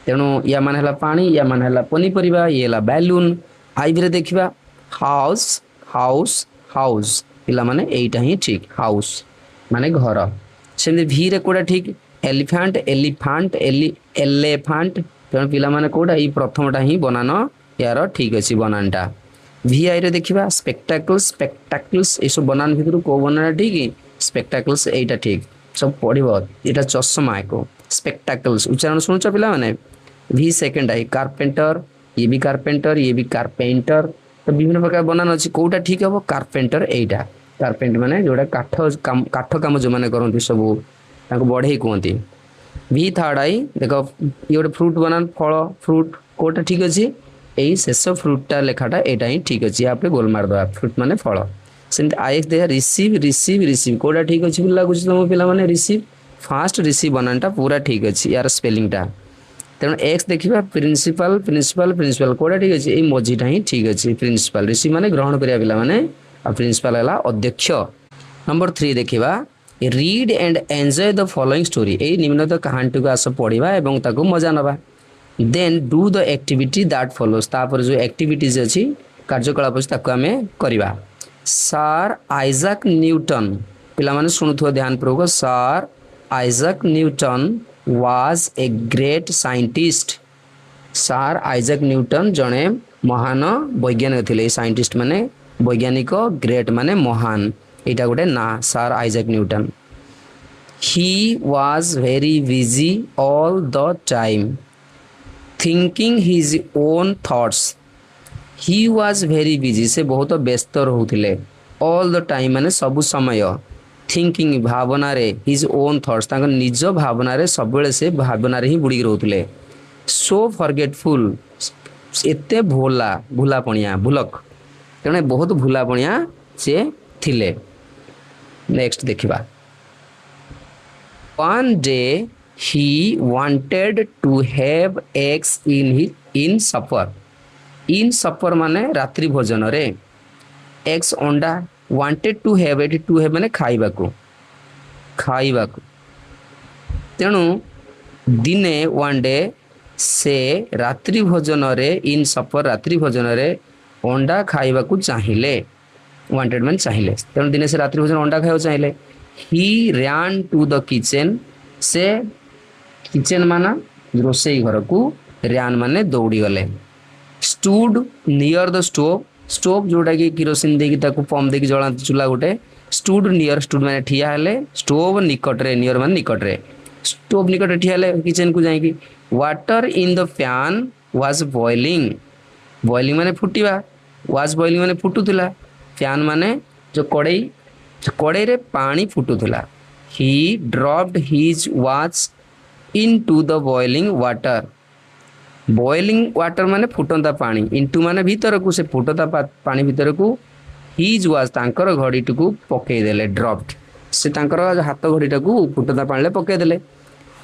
तेणु या मान है पानी या मान है पनीपरिया ये है बैलून आईबी देखा हाउस हाउस हाउस पिला माने एटा ही ठीक हाउस माने घर सेमती भी रे कोटा ठीक एलिफेंट एलिफांट एलिफेंट तेणु पिला माने कोटा ये प्रथमटा ही बनान यार ठीक अच्छी बनानटा भी आई रे देखा स्पेक्टाकल्स स्पेक्टाकल्स ये सब बनान भितर को बनाना ठीक स्पेक्टाकल्स एटा ठीक सब पढ़ो यहाँ चश्मा को स्पेक्टाकल्स उच्चारण शुणुच पिला माने भी सेकेंड आई कारपेंटर ये भी कारपेंटर तो विभिन्न प्रकार बनान अच्छी कौटा ठीक हम कारपेंटर एटा कारपेंट माने जोड़ा काठ काम जो मैंने करती सब बढ़े कहते भी थर्ड आई देख ये गोटे फ्रुट बनान फल फ्रुट कौटा ठीक अच्छे यही शेष फ्रुटा लेखाटा यहाँ ही ठीक अच्छे आप गोल मारदे फ्रुट माने फल सेमती आईएक्स देखा रिसीव रिसीव रिसीव कौटा ठीक अच्छे लगुच तुम पे रिसीव फास्ट रिसीव बनानटा पूरा ठीक अच्छे यार स्पेलिंगटा तेणु एक्स देखा प्रिंसिपल प्रिंसिपल प्रिंसिपल कौटा ठीक अच्छे ये मझीटा ही ठीक अच्छे प्रिंसिपल रिसीव माने ग्रहण करिया पिला माने प्रिंसिपल है अध्यक्ष नंबर 3 देखा read and enjoy the following story यही निम्नलिखित कहानी को आस पढ़ा एवं ताको मजा नवा then do the activity that follows तापर जो एक्टिविटीज अच्छी कार्यकलाप ताको आमे करवा सर आइजैक न्यूटन पिला माने शुणुथो ध्यान पूर्वक sir Isaac Newton was a great scientist sir Isaac Newton जड़े महान वैज्ञानिक थे साइंटिस्ट माने वैज्ञानिक ग्रेट माने महान यहाँ गोटे ना sir Isaac Newton he was very busy all the time thinking his own thoughts he was very busy से बहुत व्यस्त रोते ऑल द टाइम माने सबु समय थिंकिंग भावना रे हिज ओन थॉट्स तांकर निज भावना रे सब से भावना रे ही बुड़ी रोते सो फॉरगेटफुल एते भोला भूलापणिया भूलक तेणु बहुत भूलापणिया से थिले नेक्स्ट देखिबा one day he wanted to have eggs in supper माने रात्रि भोजन रे एग्स अंडा वांटेड टू हैव माने खाइबा को तेणु दिने वन डे से रात्रि भोजन रे इन सफर रात्रि भोजन रे अंडा खाइबा को चाहिए वांटेड माने चाहिए तेणु दिने से रात्रि भोजन अंडा खाइबा चाहिए ही रैन टू द किचन से किचन माना रोसई घर को रैन माने दौड़ी गले stood near the stove stove जोटा कि किरोसिन देकी पंप देकी जला चूल्हा गोटे स्टूड नियर स्टूड माने ठिया हेले स्टोव निकटरे नियर माने निकटरे स्टोव निकटरे ठिया हेले किचन को जाइकी water in the pan was boiling boiling माने फुटिबा वाज बॉइलिंग माने फुटुतिला फैन माने जो कड़ई कड़े रे पानी फुटुला he dropped his watch into the boiling water boiling water माने फुटंता पानी इनटू माने भीतर को से फुटता पानी भीतर को हिज वॉच तांकर घड़ी को पकई देले ड्रॉप्ड से तांकर हाथ घड़ी को फुटता पानी पकई देले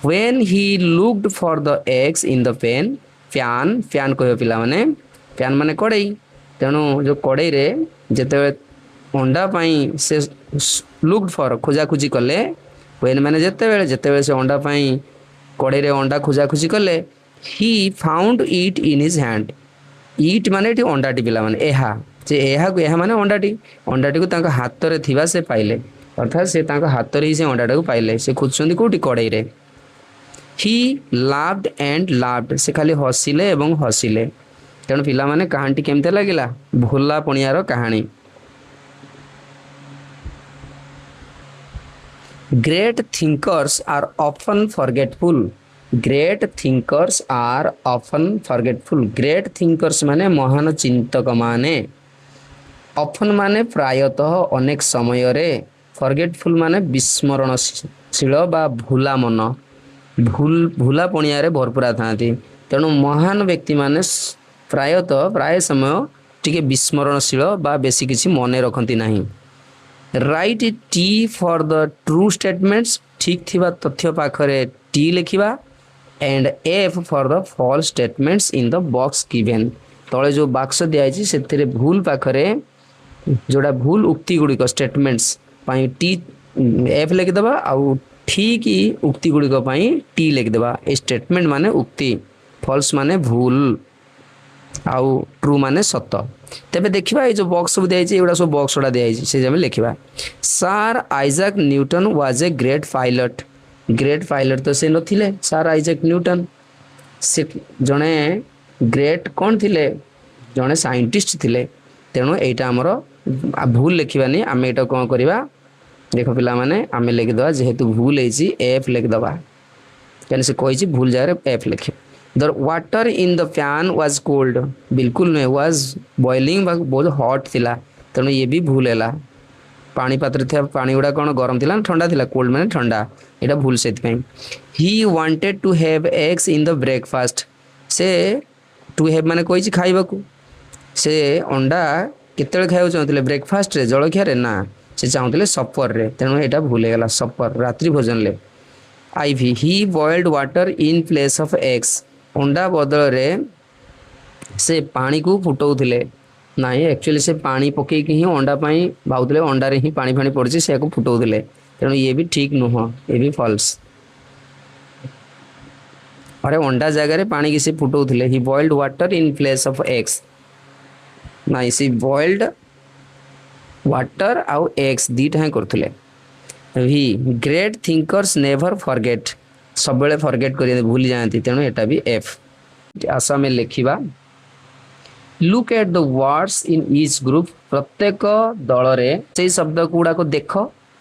when he looked for the eggs in the pan fan fan कह पिला माने फैन माने कड़ई तेणु जो कड़ई रे जेते अंडा पाई से लुक्ड फॉर खोजा खोजी कले व्हेन माने जेते से अंडा पाई कड़ई रे अंडा खोजा खोजी कले he found it in his hand it माने एटी अंडाटी पिला माने एहा जे एहा को एहा माने अंडाटी को तांका हाथ रे थिबा से पाइले अर्थात से तांका हाथ रे ही से अंडाटा को पाइले से खोजछंदी कोठी कड़ई रे ही लाव्ड एंड लाव्ड से खाली हसिले एवं हसिले तेणु पिला माने कहानी केमते लागिला भोला पणियार कहानी great thinkers are often forgetful great thinkers are often forgetful great thinkers माने महान चिंतक माने ऑफन माने प्रायतः अनेक समय रे फॉरगेटफुल माने विस्मरणशील बा भूला मन भूला पणिया भरपूरा था तेणु महान व्यक्ति माने प्रायतः प्राय समय टिके विस्मरणशील बा बेसी किसी मन रखती नहीं write T for the true statements ठीक थिबा तथ्य पाखरे टी लिखिबा and F for the false statements in the box given तले जो बॉक्स दिया से भूल पाखरे जोड़ा भूल उक्ति गुड़िक स्टेटमेंट्स पाई टी एफ लिखिदेबा आउ ठीक ही उक्ति गुड़िक टी लिखिदेबा ए स्टेटमेंट माने उक्ति फॉल्स माने भूल आउ ट्रू माने सत तेबे देखिबा ये जो बॉक्स सब दिया एगुड़ा सब बॉक्स गुड़ा दिया से जमे लिखिबा sir Isaac Newton was a great pilot तो से नथिले सर आइजैक न्यूटन से जने ग्रेट कौन थिले जने साइंटिस्ट थिले तेणु एटा हमर भूल लिखिबानी आम एटा कौन करवा देख पिला माने आम लिखिदेवा जेहेतु भूल है एफ लिखिदेवा कहीं से कही भूल जगह एफ लिखे the water in the pan was cold बिल्कुल नुहे वाज बॉइलिंग बहुत हॉट थिला तेणु ये भी भूल है पानी पात्र था पानी गुड़ा कौन गरम थिला ठंडा थिला कोल्ड माने ठंडा एटा भूल से he wanted to have eggs in the breakfast से टू हैव माने कही खाइबा को से अंडा केतले खाइबा चाहूले ब्रेकफास्ट रे जलखिया रे ना से चाहूले सपर रे तेणु एटा भूल गला सपर रात्रि भोजन ले आईवी he boiled water in place of eggs अंडा बदल रे से पानी को फुटाउले ना एक्चुअली से पानी पकई ही अंडा पाई भावुले अंडा रे ही पानी फाणी पड़ी से फुटाउले तेणु ये भी ठीक नुह ये भी फॉल्स अरे अंडा जगह पानी की से फुटाउले he boiled water in place of eggs ना सी बॉइल्ड वाटर आउ एग्स दीटा ही करथुले भी ग्रेट थिंकर्स नेवर फॉरगेट सब फॉरगेट कर भूल जाती तेणु एटा भी एफ आशा में लिखा look at the words in each group प्रत्येक दल रे से शब्द गुड़ा को देख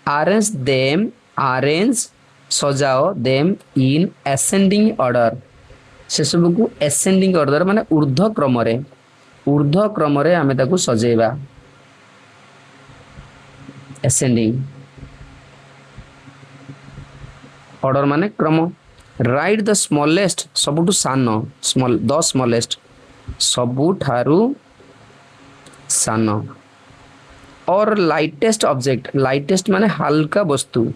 अरेंज सजाओ देम इन एसेंडिंग ऑर्डर से सब को एसेंडिंग ऑर्डर माने ऊर्ध्व क्रम रे आमे ताकू सजेबा एसेंडिंग ऑर्डर माने क्रम राइट द स्मॉलेस्ट सबुठु सान द स्मॉलेस्ट सबुठारु सान और लाइटेस्ट ऑब्जेक्ट लाइटेस्ट माने हल्का वस्तु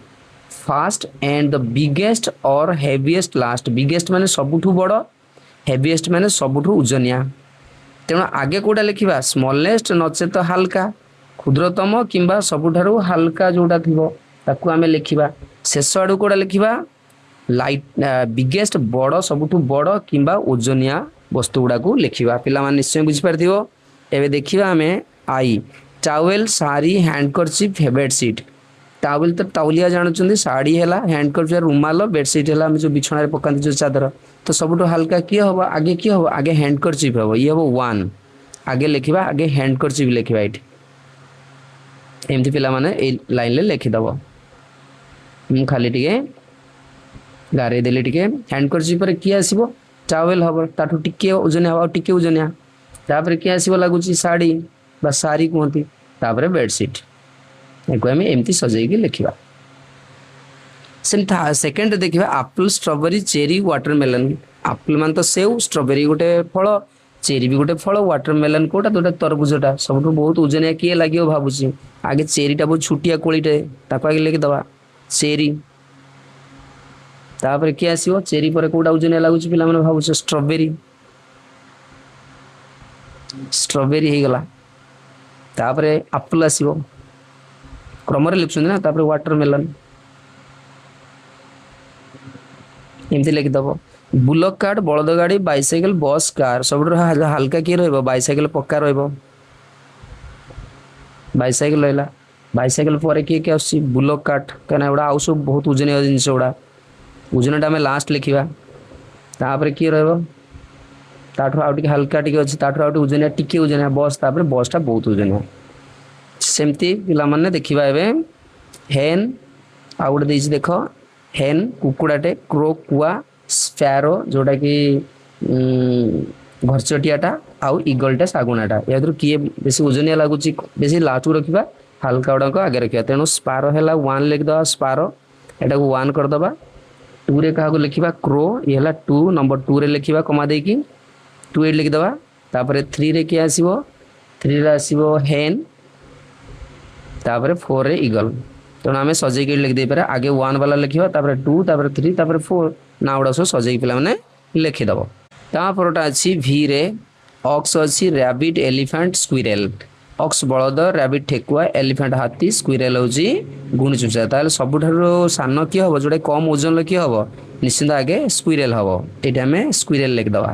फास्ट एंड द बिगेस्ट और हेवीएस्ट लास्ट बिगेस्ट माने सबुठु बड़ हेवीएस्ट माने सबुठु उजनिया तेणु आगे कोटा लिखा स्मॉलेस्ट नचेत हल्का क्षुद्रतम किंबा सबुठारु हल्का जोटा थिबो ताकू आमे लिखिबा शेष आड़ू कोड़ा लिखा लाइट बिगेस्ट बड़ सबुठु बड़ किंबा ओजनिया वस्तु गुड़ा को लिखा पिला निश्चय बुझीपार एवं देखा आम आई towel sari handkerchief bedsheet towel तो टाउलिया जानते साड़ी है हैंडकरचिप रुमाल बेडसीट है जो बिछण पकाते जो चादर तो सबुठ हल्का किए हम आगे किए हम आगे हैंडकरचिप हम ये हम वन आगे लिखा आगे हैंडकरचिप लिखा ये एमती पिला माने लाइन लिखिदेव मु खाली टे गारे देली टे हैंडकरचिप किए आसो टावेल हम ताठू टिके ओजनिया हम टिके ओजनिया तापर किए आसो लगुच साड़ी बा साड़ी कहती बेडसीट ୟାକୁ ଆମେ ଏମିତି ସଜେଇକି ଲେଖିବା। ସେମିତି ସେକେଣ୍ଡ ଦେଖିବା apple strawberry cherry watermelon. Apple ମାନେ ତ ସେଉ, ଷ୍ଟ୍ରବେରୀ ଗୋଟେ ଫଳ, ଚେରି ବି ଗୋଟେ ଫଳ, ୱାଟରମେଲନ୍ କୋଉଟା ତ ତରଭୁଜଟା। ସବୁଠୁ ବହୁତ ଓଜନିଆ କିଏ ଲାଗିବ ଭାବୁଛି? ଆଗେ ଚେରିଟା ବହୁତ ଛୋଟିଆ କୋଳିଟେ, ତାକୁ ଆଗେ ଲେଖିଦେବା ଚେରି। ତାପରେ କିଏ ଆସିବ? ଚେରି ପରେ କୋଉଟା ଓଜନିଆ ଲାଗୁଛି ପିଲାମାନେ ଭାବୁଛ? ଷ୍ଟ୍ରବେରୀ। ଷ୍ଟ୍ରବେରୀ ହେଇଗଲା। ତାପରେ ଆପଲ୍ ଆସିବ, କ୍ରମରେ ଲେଖୁଛନ୍ତି ନା। ତାପରେ ୱାଟରମେଲନ୍ ଏମିତି ଲେଖିଦେବ। ବୁଲକ୍ କାର୍ଟ ବଳଦ ଗାଡ଼ି, ବାଇସାଇକେଲ, ବସ୍, କାର୍। ସବୁଠାରୁ ହାଲକା କିଏ ରହିବ? ବାଇସାଇକେଲ ପକ୍କା ରହିବ, ବାଇସାଇକେଲ ରହିଲା। ବାଇସାଇକେଲ ପରେ କିଏ କିଏ ଆସୁଛି? ବୁଲକ୍ କାର୍ଟ, କାହିଁକିନା ଏଗୁଡ଼ା ଆଉ ସବୁ ବହୁତ ଓଜନିଆ ଜିନିଷ ଗୁଡ଼ା। ଓଜନଟା ଆମେ ଲାଷ୍ଟ ଲେଖିବା। ତାପରେ କିଏ ରହିବ? ତାଠୁ ଆଉ ଟିକେ ହାଲକା ଟିକେ ଅଛି, ତାଠୁ ଆଉ ଟିକେ ଓଜନିଆ, ଟିକେ ଓଜନିଆ ବସ୍। ତାପରେ ବସ୍ଟା ବହୁତ ଓଜନିଆ। ସେମିତି ପିଲାମାନେ ଦେଖିବା ଏବେ ହେନ୍, ଆଉ ଗୋଟେ ଦେଇଛି ଦେଖ, ହେନ୍ କୁକୁଡ଼ାଟେ, କ୍ରୋ କୁଆ, ସ୍ପାରୋ ଯୋଉଟାକି ଘରଚଟିଆଟା, ଆଉ ଇଗଲଟା ଶାଗୁଣାଟା। ୟା ଭିତରୁ କିଏ ବେଶୀ ଓଜନିଆ ଲାଗୁଛି? ବେଶୀ ଲାଷ୍ଟକୁ ରଖିବା, ହାଲକା ଗୁଡ଼ାକ ଆଗେ ରଖିବା। ତେଣୁ ସ୍ପାରୋ ହେଲା 1 ଲେଖିଦେବା, ସ୍ପାରୋ ଏଟାକୁ 1 କରିଦେବା। 2ରେ କାହାକୁ ଲେଖିବା? କ୍ରୋ, ଇଏ ହେଲା 2, ନମ୍ବର 2ରେ ଲେଖିବା କମା ଦେଇକି 2 ଏଇଠି ଲେଖିଦେବା। ତାପରେ 3ରେ କିଏ ଆସିବ? 3ରେ ଆସିବ ହେନ୍, ତାପରେ 4ରେ ଇଗଲ। ତେଣୁ ଆମେ ସଜେଇକି ଲେଖିଦେଇପାରିବା। ଆଗେ 1 ବାଲା ଲେଖିବା, ତାପରେ 2, ତାପରେ 3, ତାପରେ 4 ନା ଗୁଡ଼ା ସବୁ ସଜେଇକି ପିଲାମାନେ ଲେଖିଦେବ। ତାପରଟା ଅଛି ଭିରେ ଅକ୍ସ ଅଛି, ରାବିଟ୍, ଏଲିଫାଣ୍ଟ, ସ୍କୁଇରେଲ। ଅକ୍ସ ବଳଦ, ରାବିଟ୍ ଠେକୁଆ, ଏଲିଫାଣ୍ଟ ହାତୀ, ସ୍କୁଇରେଲ ହେଉଛି ଗୁଣୁଚୁଚା। ତାହେଲେ ସବୁଠାରୁ ସାନ କିଏ ହେବ? ଯୋଉଟା କମ୍ ଓଜନର କିଏ ହେବ? ନିଶ୍ଚିନ୍ତ ଆଗେ ସ୍କୁଇରେଲ ହେବ। ଏଇଟା ଆମେ ସ୍କୁଇରେଲ ଲେଖିଦେବା।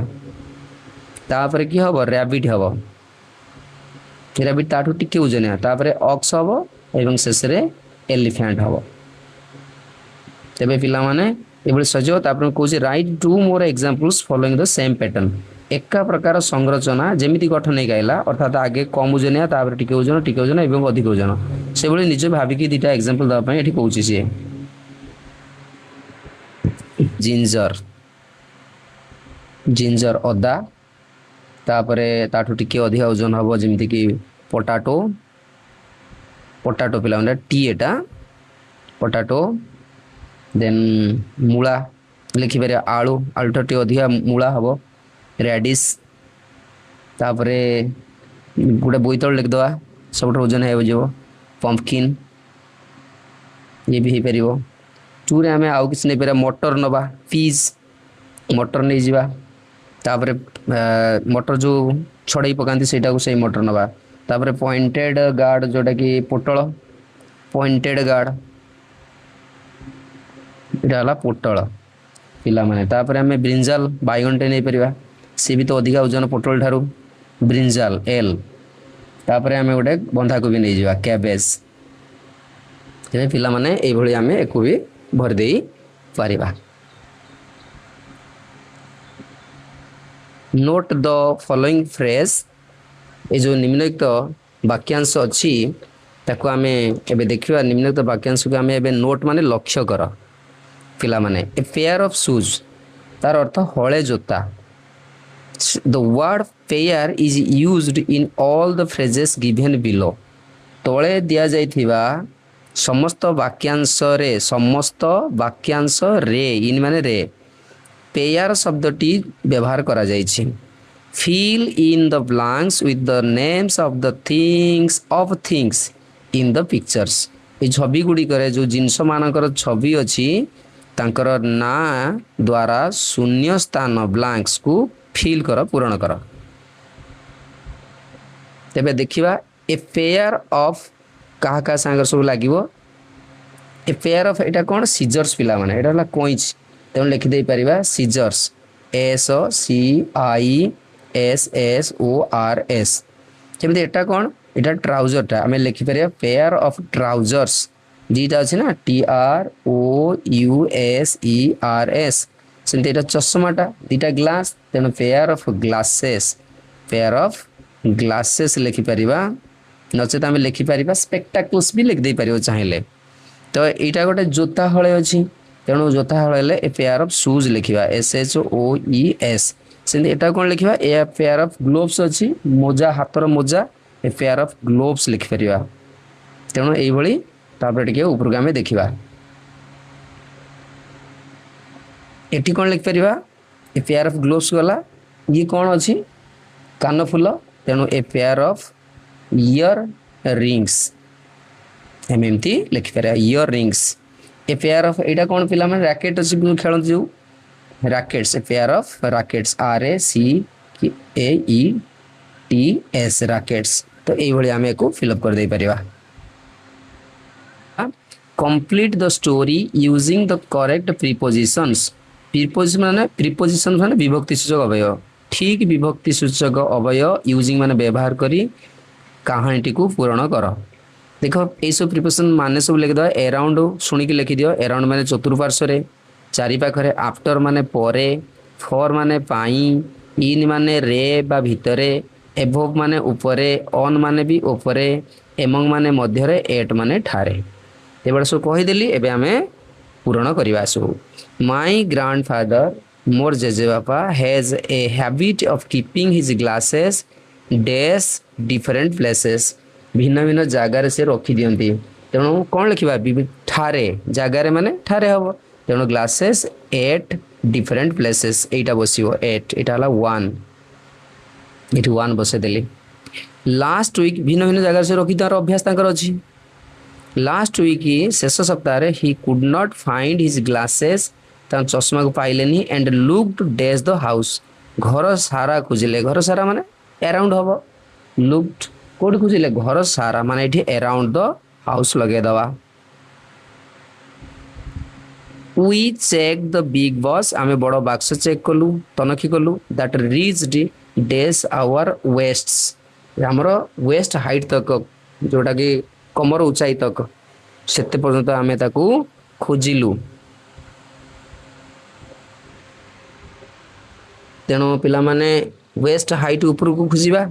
ତାପରେ କିଏ ହେବ? ରାବିଟ୍ ହେବ। ରାବିଟ୍ ତାଠୁ ଟିକେ ଓଜନିଆ। ତାପରେ ଅକ୍ସ ହେବ ଏବଂ ଶେଷରେ ଏଲିଫାଣ୍ଟ ହେବ। ତେବେ ପିଲାମାନେ ଏଭଳି ସଜିବ। ତାପରେ କହୁଛି ରାଇଟ୍ 2 ମୋର ଏକ୍ସାମ୍ପଲ୍ସ ଫଲୋଇଂ ଦ ସେମ୍ ପ୍ୟାଟର୍ନ। ଏକା ପ୍ରକାର ସଂରଚନା ଯେମିତି ଗଠନ ହେଇକି ଆଇଲା, ଅର୍ଥାତ୍ ଆଗେ କମ୍ ଓଜନିଆ, ତାପରେ ଟିକେ ଓଜନ ଏବଂ ଅଧିକ ଓଜନ। ସେଭଳି ନିଜେ ଭାବିକି ଦୁଇଟା ଏକ୍ସାମ୍ପଲ୍ ଦେବା ପାଇଁ ଏଠି କହୁଛି ସିଏ। ଜିଞ୍ଜର ଅଦା, ତାପରେ ତାଠୁ ଟିକେ ଅଧିକା ଓଜନ ହେବ ଯେମିତିକି ପଟାଟୋ ପିଲାମାନେ ଟି, ଏଟା ପଟାଟୋ। ଦେନ୍ ମୂଳା ଲେଖିପାରିବା, ଆଳୁଠାରୁ ଟିକେ ଅଧିକା ମୂଳା ହେବ, ରାଡ଼ିସ୍। ତାପରେ ଗୋଟେ ବୋଇତାଳୁ ଲେଖିଦେବା, ସବୁଠାରୁ ଓଜନ ହେଇଯିବ, ପମ୍ପକିନ୍, ଇଏ ବି ହେଇପାରିବ। 2ରେ ଆମେ ଆଉ କିଛି ନେଇପାରିବା, ମଟର ନେବା, ପିଜ୍, ମଟର ନେଇଯିବା। ତାପରେ ମଟର ଯେଉଁ ଛଡ଼େଇ ପକାନ୍ତି ସେଇଟାକୁ ସେଇ ମଟର ନେବା। ତାପରେ ପଏଣ୍ଟେଡ ଗାର୍ଡ଼ ଯେଉଁଟାକି ପୋଟଳ, ପଏଣ୍ଟେଡ ଗାର୍ଡ଼ ଏଇଟା ହେଲା ପୋଟଳ ପିଲାମାନେ। ତାପରେ ଆମେ ବ୍ରିଞ୍ଜାଲ ବାଇଗଣଟେ ନେଇପାରିବା, ସିଏ ବି ତ ଅଧିକା ଓଜନ ପୋଟଳ ଠାରୁ, ବ୍ରିଞ୍ଜାଲ ଏଲ୍। ତାପରେ ଆମେ ଗୋଟେ ବନ୍ଧାକୋବି ନେଇଯିବା, କ୍ୟାବେଜ। ତେବେ ପିଲାମାନେ ଏଇଭଳି ଆମେ ଏକୁ ବି ଭରି ଦେଇ ପାରିବା। Note the following phrase. ଏ ଯେଉଁ ନିମ୍ନଲିଖିତ ବାକ୍ୟାଂଶ ଅଛି ତାକୁ ଆମେ ଏବେ ଦେଖିବା। ନିମ୍ନଲିଖିତ ବାକ୍ୟାଂଶକୁ ଆମେ ଏବେ ନୋଟ୍ ମାନେ ଲକ୍ଷ୍ୟ କର ପିଲାମାନେ। ଏ ପେୟାର ଅଫ୍ ସୁଜ୍, ତାର ଅର୍ଥ ହଳେ ଜୋତା। The word pair is used in all the phrases given below. ତଳେ ଦିଆଯାଇଥିବା ସମସ୍ତ ବାକ୍ୟାଂଶରେ ଇନ୍ ମାନେ ରେ ପେୟାର ଶବ୍ଦଟି ବ୍ୟବହାର କରାଯାଇଛି। Fill in the blanks with the names of the things in the pictures. ଏ ଛବି ଗୁଡ଼ିକରେ ଯେଉଁ ଜିନିଷ ମାନଙ୍କର ଛବି ଅଛି ତାଙ୍କର ନାଁ ଦ୍ୱାରା ଶୂନ୍ୟ ସ୍ଥାନ ବ୍ଲାଙ୍କ୍ସକୁ ଫିଲ୍ କର, ପୂରଣ କର। ତେବେ ଦେଖିବା ଏ ପେୟାର ଅଫ୍ କାହା କାହା ସାଙ୍ଗରେ ସବୁ ଲାଗିବ। ଏ ପେୟାର ଅଫ୍ ଏଇଟା କ'ଣ? ସିଜର୍ସ ପିଲାମାନେ, ଏଇଟା ହେଲା କଇଁଚି। ତେଣୁ ଲେଖିଦେଇପାରିବା ସିଜର୍ସ, SCISSORS। ଯେମିତି ଏଟା କ'ଣ? ଏଟା ଟ୍ରାଉଜରଟା, ଆମେ ଲେଖିପାରିବା ପେୟାର ଅଫ୍ ଟ୍ରାଉଜର୍ସ। ଦୁଇଟା ଅଛି ନା, TROUSERS। ସେମିତି ଏଇଟା ଚଷମାଟା, ଦୁଇଟା ଗ୍ଲାସ୍, ତେଣୁ ପେୟାର ଅଫ୍ ଗ୍ଲାସେସ୍ ଲେଖିପାରିବା। ନଚେତ ଆମେ ଲେଖିପାରିବା ସ୍ପେକ୍ଟାକଲ୍ସ ବି ଲେଖିଦେଇପାରିବ ଚାହିଁଲେ। ତ ଏଇଟା ଗୋଟେ ଜୋତା ହଳେ ଅଛି, ତେଣୁ ଜୋତା ହଳେ ହେଲେ ଏ ପେୟାର ଅଫ୍ ସୁଜ୍ ଲେଖିବା, SHOES। ସେମିତି ଏଟା କ'ଣ ଲେଖିବା? ଏ ପେୟାର ଅଫ୍ ଗ୍ଲୋଭ୍ସ ଅଛି, ମୋଜା, ହାତର ମୋଜା, ଏ ପେୟାର ଅଫ୍ ଗ୍ଲୋଭ୍ସ ଲେଖିପାରିବା। तेणु यही तापर टे ऊपर आम देखा एटी कौन लिखिपर ए पेयर ऑफ ग्लोव्स गला ये कौन अच्छी कान फुल तेणु a pair of earrings एम एमती लिखिपर earrings a pair of एटा कौन पिला माने रैकेट अच्छी खेलते जो rackets a pair of rackets RACKETS rackets तो ये आम को फिलअप कर दे परिवा complete the story using the correct prepositions preposition माने विभक्ति सूचक अवयव ठीक विभक्ति सूचक अवयव यूजिंग माने व्यवहार करी कहानी टी को पूर्ण कर देख ये सब प्रीपोजिशन माने सब लिखिद अराउंड शुणिक लिखिद अराउंड माने चतुर्पार्श्व चारि पाखरे आफ्टर माने परे फॉर माने पाई इन माने रे बा भितरे एबोव माने ऊपरे ऑन माने भी ऊपरे एमंग माने मध्यरे एट माने ठारे एबे सब कहिदेली एबे आमे पूर्ण करवा सब माई ग्रांडफादर मोर जेजेबापा has a habit of keeping his glasses dash different places भिन्न भिन्न जगार से रखी दियंती तेणु कौन लिखा ठारे जगार माने ठारे हम तेणु glasses at different places Etah बसिबो eight एटा हला 1 एठी 1 बसे देली लास्ट वीक भिन्न भिन्न जगार से रखी तार अभ्यास तांकर अछि लास्ट वीक शेष सप्ताह he could not find his glasses चश्मा को पाइलेनी and looked dash the house घर सारा खोजिले घर सारा माने अराउंड हम लुक्ड कोड खोजिले घर सारा माने एठी अराउंड द हाउस लगे दवा we check the big boss आमे बड़ो बाक्स चेक कलु तनखी कलु that reached dash our waists हमरो वेस्ट हाइट तक जोटा कि कमर ऊंचाई तक सेते पर्यंत आमे ताकू खोजिलु तेणु पिला माने वेस्ट हाइट ऊपर को खोजिबा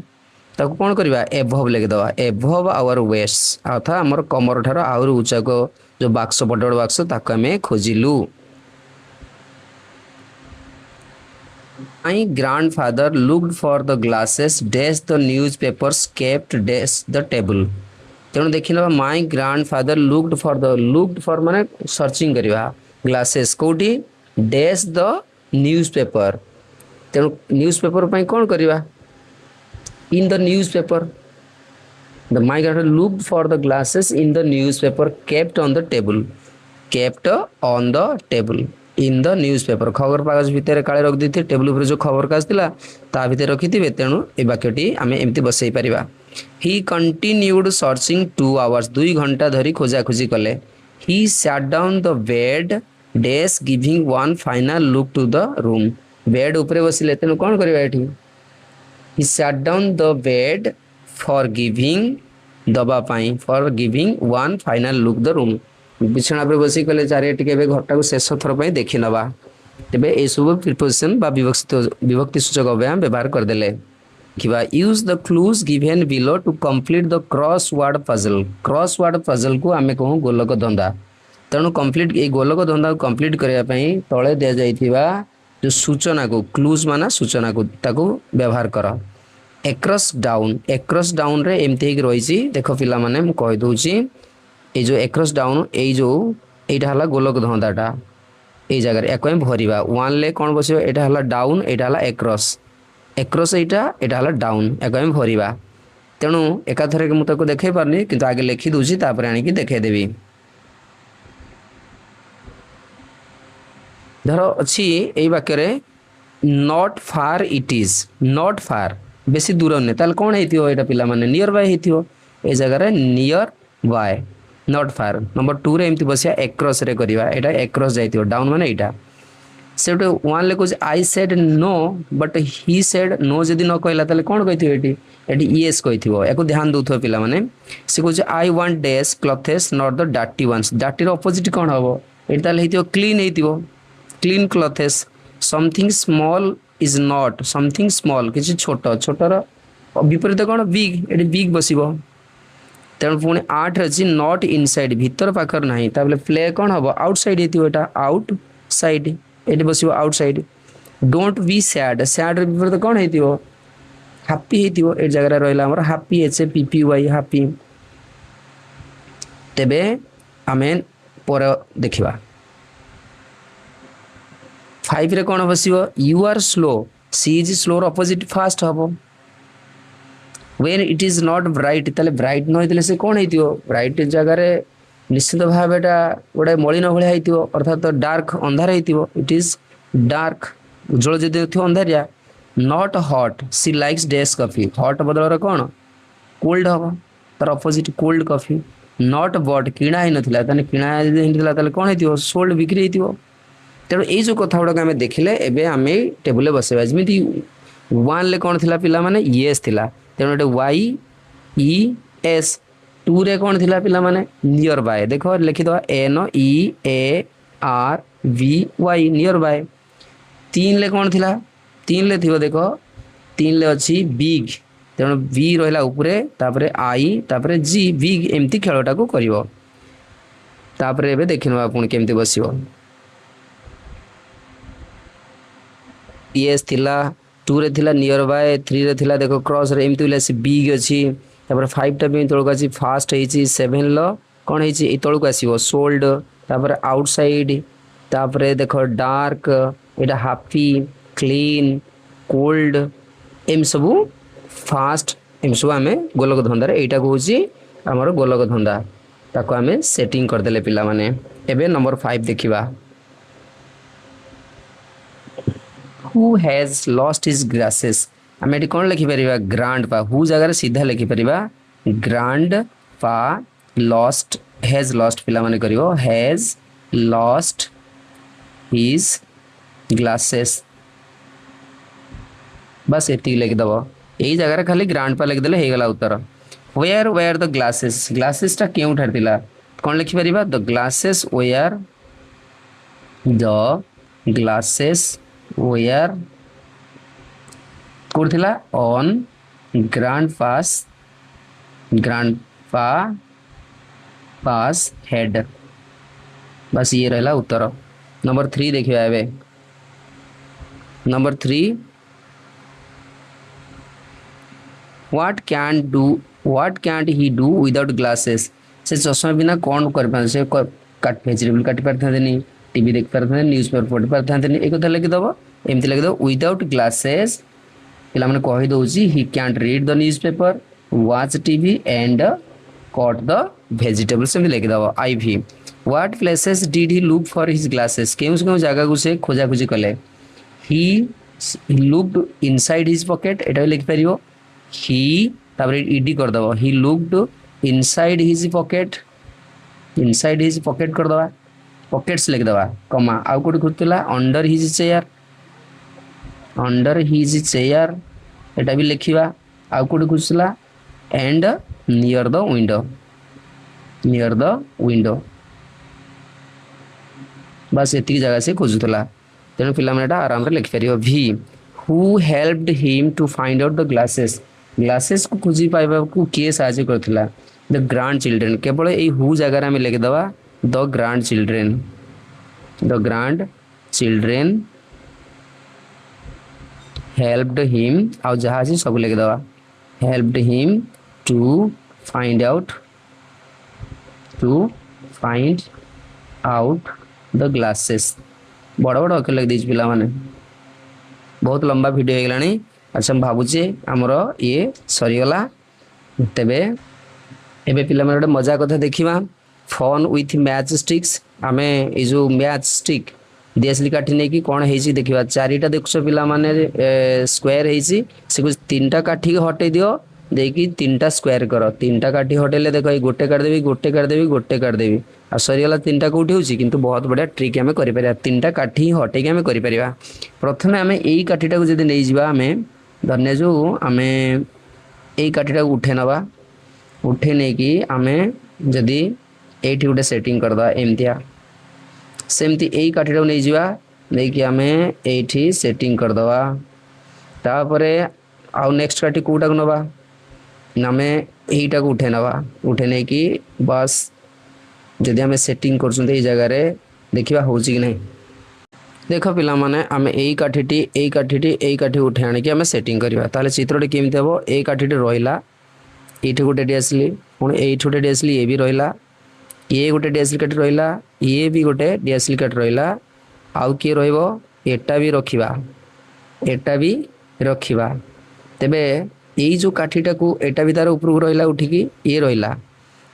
ताकू कौन करवा एभव लिखिदवा एभव आवर वेस्ट अर्थात आमर कमर ठार आउर ऊंचा को जो बाक्स बड़ बड़ बाक्स ताकू आमे खोजिलु my grandfather looked for the glasses dash the newspapers kept dash the table तेणु देख ना माई ग्रांडफादर लुक्ड फॉर माने सर्चिंग करवा ग्लासेस कोठी डैश द न्यूज़पेपर तेणु न्यूज़पेपर कौन करवा in the newspaper the my grandfather looked for the glasses in the newspaper kept on the table kept on the table in the newspaper खबर कागज भितर काले रख दी टेबल उपर जो खबर कागज थिला ता भितर रखी थे तेणु ए वाक्यटी आम एमती बसई पारिबा ही कंटिन्यूड सर्चिंग 2 आवर्स 2 घंटा धरी खोजा खोजी कले he sat down the bed dash giving one final look to the room बेड ऊपर बसिले तेणु कौन करवा एठी he sat down the bed for giving दबा पाई for giving one final look the room बिछाना पर बसी कले चारे टिके घरटा को शेष थर पर देखी नवा तेबे ए सब प्रीपोजिशन बा विभक्ति सूचक अव्यय व्यवहार करदेले किबा use the clues given below to complete the crossword puzzle को आमे कहूँ गोलक धंदा तेणु कंप्लीट ए गोलक धंदा को कंप्लीट करया पई तळे दे जाइथिबा जो सूचना को क्लूज माना सूचना को ताको व्यवहार कर एक्रॉस डाउन रे एमती ही रही देख पिला माने मु कहि दोची ए जो एक्रॉस डाउन ए जो एटा हला गोलक धंदाटा ए जगह एक भरिबा 1 ले कौन बसिबो एटा हला डाउन एटा हला एक्रॉस एटा हला डाउन एक भरिबा तेणु एकाथरे मु ताको देखै पारनी किंतु आगे लिखि दोची तापर आनी कि देखै देबी धर अच्छी यही वाक्य रे not far it is not far बेसी दूर ने ताल कौन हेतियो एटा पिला माने नियर बाय हेतियो ए जगह रे near by not far number 2 रे एमती बसिया एक्रॉस रे करबा एटा एक्रॉस जाइतियो डाउन माने एटा सेट 1 ले कुछ I said no but he said no जदी न कहला ताले कौन कहिथियो एटी एटी यस कहिथियो एको ध्यान दउथो पिला माने से कुछ I want dash clothes not the डाटी वंस डाटी रो अपोजिट कौन हबो एटा ताले हेतियो clean हेतियो clean clothes something small is not something small किसी छोट छोटर विपरीत कौन बिग एटी बिग बसिबो तेणु पुणी 8 अच्छी नॉट इनसाइड भीतर पाखर नहीं ताबले प्ले कौन हम आउटसाइड हेतियो एटा आउटसाइड एटी बसिबो outside don't be sad sad विपरीत कौन हेतियो हैप्पी हेतियो ए जगह रहला हमर happy H A P P Y happy तेबे आमे पर देखिबा 5 रे कोन बसिबो you are slow she is slow opposite fast हबो when it is not bright ताले ब्राइट न होइतले से कोन हेतियो ब्राइट जगह रे निश्चित भाव एटा गोटे मलिन भलिया हेतियो अर्थात डार्क अंधार हेतियो इट इज डार्क उज्जवल जदि थियो अंधारिया not hot she likes this coffee hot बदल रे कोन कोल्ड हबो तार opposite cold coffee not hot किणा ही नथिला तने किणा जदि हिंदिला ताले कोन हेतियो सोल्ड बिक्री हेतियो तेणु ये जो कथा गुड़ाक आम देखिले एबे आम टेबुल बसैबा जमी 1 ले कौन थिला पिला माने येस थिला तेणु गोटे वाई ई एस 2 रे कौन थिला पिला माने नियर बाय देखो लिखिदवा N E A R B Y nearby 3 ले कौन थिला 3 ले थिबो देखो 3 ले अछि बिग तेणु बी रहिला ऊपरे तापरे आई तापरे जी बिग एमती खेलटा को करिवो तापरे एबे देखिनवा पुणी केमती बसिवो yes थिला 2 रे थिला नियर बाय 3 रे थिला देखो क्रॉस रे एमती उला से बिग अछि तापर 5 टा भी तळक अछि फास्ट हेछि 7 ल कोन हेछि ए तळक आसीबो सोल्ड तापर आउटसाइड तापर देखो डार्क एटा हैप्पी क्लीन कोल्ड एम सबु फास्ट एम सब हमें गोलक धंदा रे एटा कहूछि हमर गोलक धंदा ताको हमें सेटिंग कर देले पिला माने एबे नंबर 5 देखिबा who has lost his glasses आम ये कौन लिखिपर ग्रांड पा हु जगह सीधा लिखिपर ग्रांड पा लॉस्ट हैज लॉस्ट पिला माने करिवो हैज लॉस्ट हिज ग्लासेस बस एति लिखिदब यही जगह खाली ग्रांड पा लिखिदेले हो गला उत्तर where where the glasses glasses टा क्यों ठार थिला कौन लिखिपर the glasses where the glasses where कोड थिला ऑन ग्रांड पास हेड बस ये रहला उत्तर नंबर 3 देखिए एबे number 3 what can't he do without glasses से चश्मा बिना कौन कर पान से काट वेजिटेबल काट पारथानी टीवी देख पारथानी न्यूज़पेपर पढ़ पारथानी एक कथा लिखिदब एमती लिखिदब विदाउट ग्लासेस पिला माने कहि दउची he can't read the newspaper watch TV and cut the vegetables एमती लिखिदब IV what places did he look for his glasses केउ जगह को से खोजा खोजी कले he looked inside his pocket एटा लिखि परियो ही तापर ईडी कर दबो he looked inside his pocket कर दबा पॉकेट्स लिख दबा कमा आउ कोड खुतला अंडर हिज चेयर एटा भी लिखिबा आउ कोड खुसला एंड नियर द विंडो बस एति जगह से खोजुतला तेणु पिला माने आराम रे लिखि परियो भी who helped him to find out the glasses को खोजी पाइबा को के साहाय्य करथिला द ग्रांड चिल्ड्रेन केवल ए हु जगह रे लिख दबा the grandchildren helped him आउ जहाज सब लिख दबा helped him to find out the glasses बड़ बड़ अक्षर लिख दी पिला माने बहुत लंबा वीडियो हो गलानी अच्छा हम भावुचे आमर ये सरीगला तेबे एबे पिला माने गोटे मजा कथा देखिबा फन विथ मैच स्टिक्स आमे ए जो मैच स्टिक देसली काठी नै कि कोन हेछि देखिबा चारिटा देखछो पिला माने स्क्वायर हेछि से कुछ तीनटा काठी हटे दियो देकी तीनटा स्क्वायर करो तीनटा काठी हटेले देखो ए गोटे काट देबी आ सरीगला तीनटा कोठी होछि किंतु बहुत बढ़िया ट्रिक हमें करि परिया तीनटा काठी हटे के हमें करि परिया प्रथमे हमें एई काठीटा को जदि नै जिबा हमें धन्य जो हमें एई काठीटा को उठे नै कि हमें जदि एठी गोटे सेटिंग कर दा एमतिया सेमती एई काठीटा को नै जिबा नै कि हमें एठी सेटिंग कर दवा तापरे आउ नेक्स्ट काठी कोटा को नबा हमें एईटा को उठे नै कि बस जदि हमें सेटिंग करछुं ए जगह रे देखिबा होछि कि नै देखो पिला माने हमें एई काठी उठे आने कि हमें सेटिंग करबा ताले चित्रटी केमिति हबो एई काठीटी रहिला एठी गोटे आसली पुणी एठी गोटे आसली ए भी रहिला ये गोटे डीएसएल काठी रहिला ये भी गोटे डीएसएल काठी रहिला आउ किए रहिबो एटा भी रखिबा एटा भी रखिबा तेबे यही जो काठीटा को एटा भी तार ऊपर रहिला उठिकी ये रहिला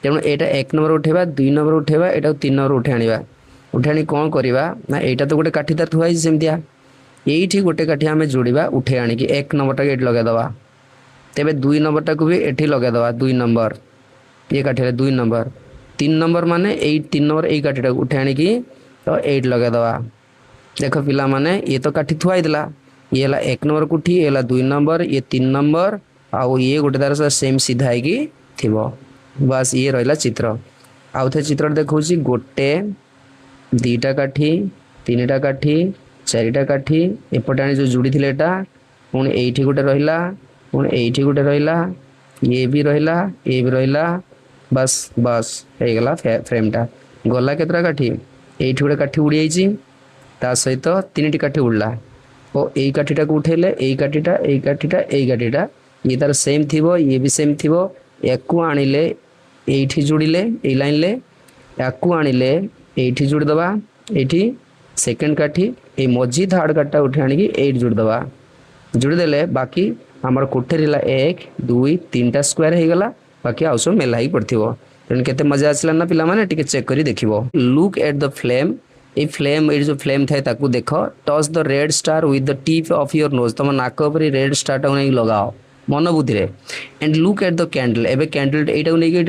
तेणु एटा 1 नंबर उठेबा 2 नंबर उठेबा एटा 3 नंबर उठे आनिबा उठे आनी कौन करवा ना एटा तो गोटे काठी तार थुआई सेमतिया यही गोटे काठी आम जोड़ा उठे आणिकी 1 नंबर टाक ये लगेदवा तेबे 2 नंबर टाक भी एठी लगेदवा 2 नंबर ये काठी 2 नंबर 3 नंबर माने 3 नंबर यही काठी टाक उठे आणिकी तो 8 लगेदवा देख पिला माने ये तो काठी थुआई दिला ये है 1 नंबर कुठी ये 2 नंबर ये 3 नंबर आउ ये गोटे तार सेम सीधा है थिबो बस ये रहा चित्र आउ थे चित्र देखा गोटे 2टा काठी 3टा काठी 4टा काठी एपटे आनी जो जोड़ी थे पुणी एठी गोटे रहा पुणी एठी गोटे रहा ये भी रहा ये भी रहा बस बस हो गला फ्रेमटा गला केतरा काठी एठी गोटे काठी उड़ी जाइए ता सहित 3टी काठी उड़ला और यही काठीटा को उठेले यही काठीटा यही काठीटा यही काठीटा ये तार सेम थिबो ये भी सेम थिबो याकू आनिले एठी जोड़िले ए लाइन ले याकू आनिले एठी जोड़ी दबा एठी सेकंड काठी ए मझी थर्ड काठटा उठे आनिकी एट जोड़ी दबा जोड़ी देले बाकी हमर कोठे रिला 1 2 3टा स्क्वायर हे गला बाकी आउ सब मेला ही पड़थिबो तेन केते मजा आसला ना पिला माने टिके चेक करी देखिबो लुक एट द फ्लेम ए फ्लेम ए जो फ्लेम थाए ताकू देख touch the red star with the tip of your nose तुम नाक पर रेड स्टार टाक नहीं लगाओ मन बुद्धि and look at the candle एबे कैंडल एटा नहीं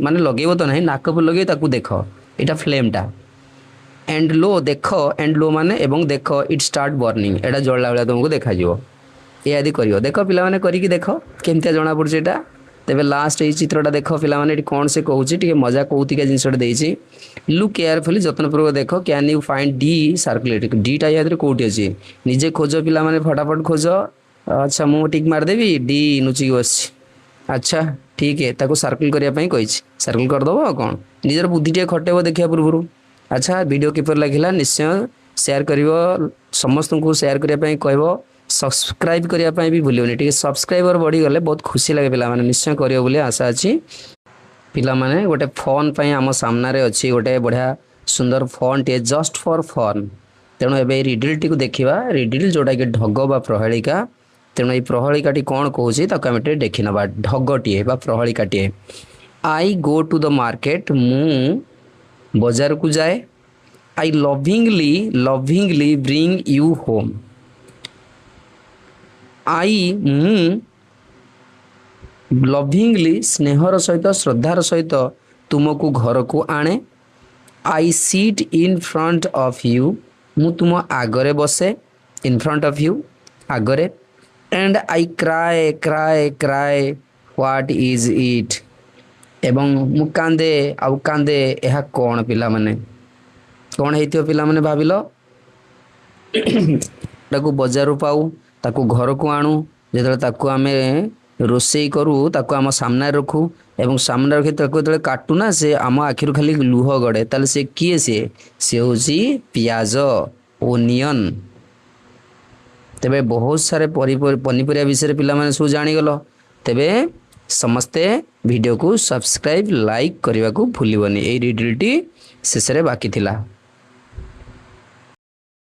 माने लगेबो तो नहीं नाक पर लगे ताकू देख एटा फ्लेमटा एंड लो देख एंड लो माने एवं देख इट स्टार्ट बर्निंग एटा जळला बेला तुमको देखा जिवो ए आदि करियो देख पिला माने करिकी देख केमतिया जणा पड़छ एटा तेबे लास्ट ए चित्रटा देख पिला माने एटी कोन से कहूची टिके मजा कौतिका जिनसटा देइची लुक केयरफुली जत्नपूर्वक देख can you find D circulate D टा याद कौटी अच्छी निजे खोज पिला माने फटाफट खोज अच्छा मु टिक मारदेवी डी नुचिकी बस अच्छा ठीक है ताको सर्कल करने कही सर्कल करदेव कौन निजर बुद्धि टे खटेब देखा पूर्व अच्छा वीडियो किपर लगिला निश्चय शेयर कर समस्त को शेयर करने कह सब्सक्राइब करने भी भूलियोनी टे सब्सक्राइबर बढ़ीगले बहुत खुशी लगे पिला माने निश्चय करियो बोली आशा अच्छी पिला माने गोटे फोन पे आम सामने अच्छी गोटे बढ़िया सुंदर फोन टे जस्ट फॉर फन तेणु ए रिडिल टी देखा रिडिल जोटा कि ढग बा प्रहेलिका तेणु ये प्रहेलिका कौन कौन आम देखी ना ढगटे प्रहेलिकाटे आई गो टू द मार्केट मु बाजार को जाए आई लविंगली ब्रिंग यू होम आई मु लविंगली स्नेहर सहित श्रद्धार सहित तुमको घर को आणे I sit in front of you मु तुम आगरे बसे इन फ्रंट ऑफ यू आगरे and I cry cry cry what is it एवं मु कांदे आउ कांदे यह कौन पिला माने कौन हेतियो पिला माने भाबिलो ताकू बाजार पाऊ ताकू घर को आणु जेतले ताकू आमे रोसई करू ताकू आम सामने रखू एवं सामने रखी जो काटू ना से आम आखिर खाली लुह गड़े ताले से किए सी हूँ पियाज ओनियन तेबे बहुत सारे पनीपरिया विषय पिला माने सब जानीगल तेबे समस्ते वीडियो को सब्सक्राइब लाइक करने को भूलबनी। रिडलटी शेष बाकी थिला।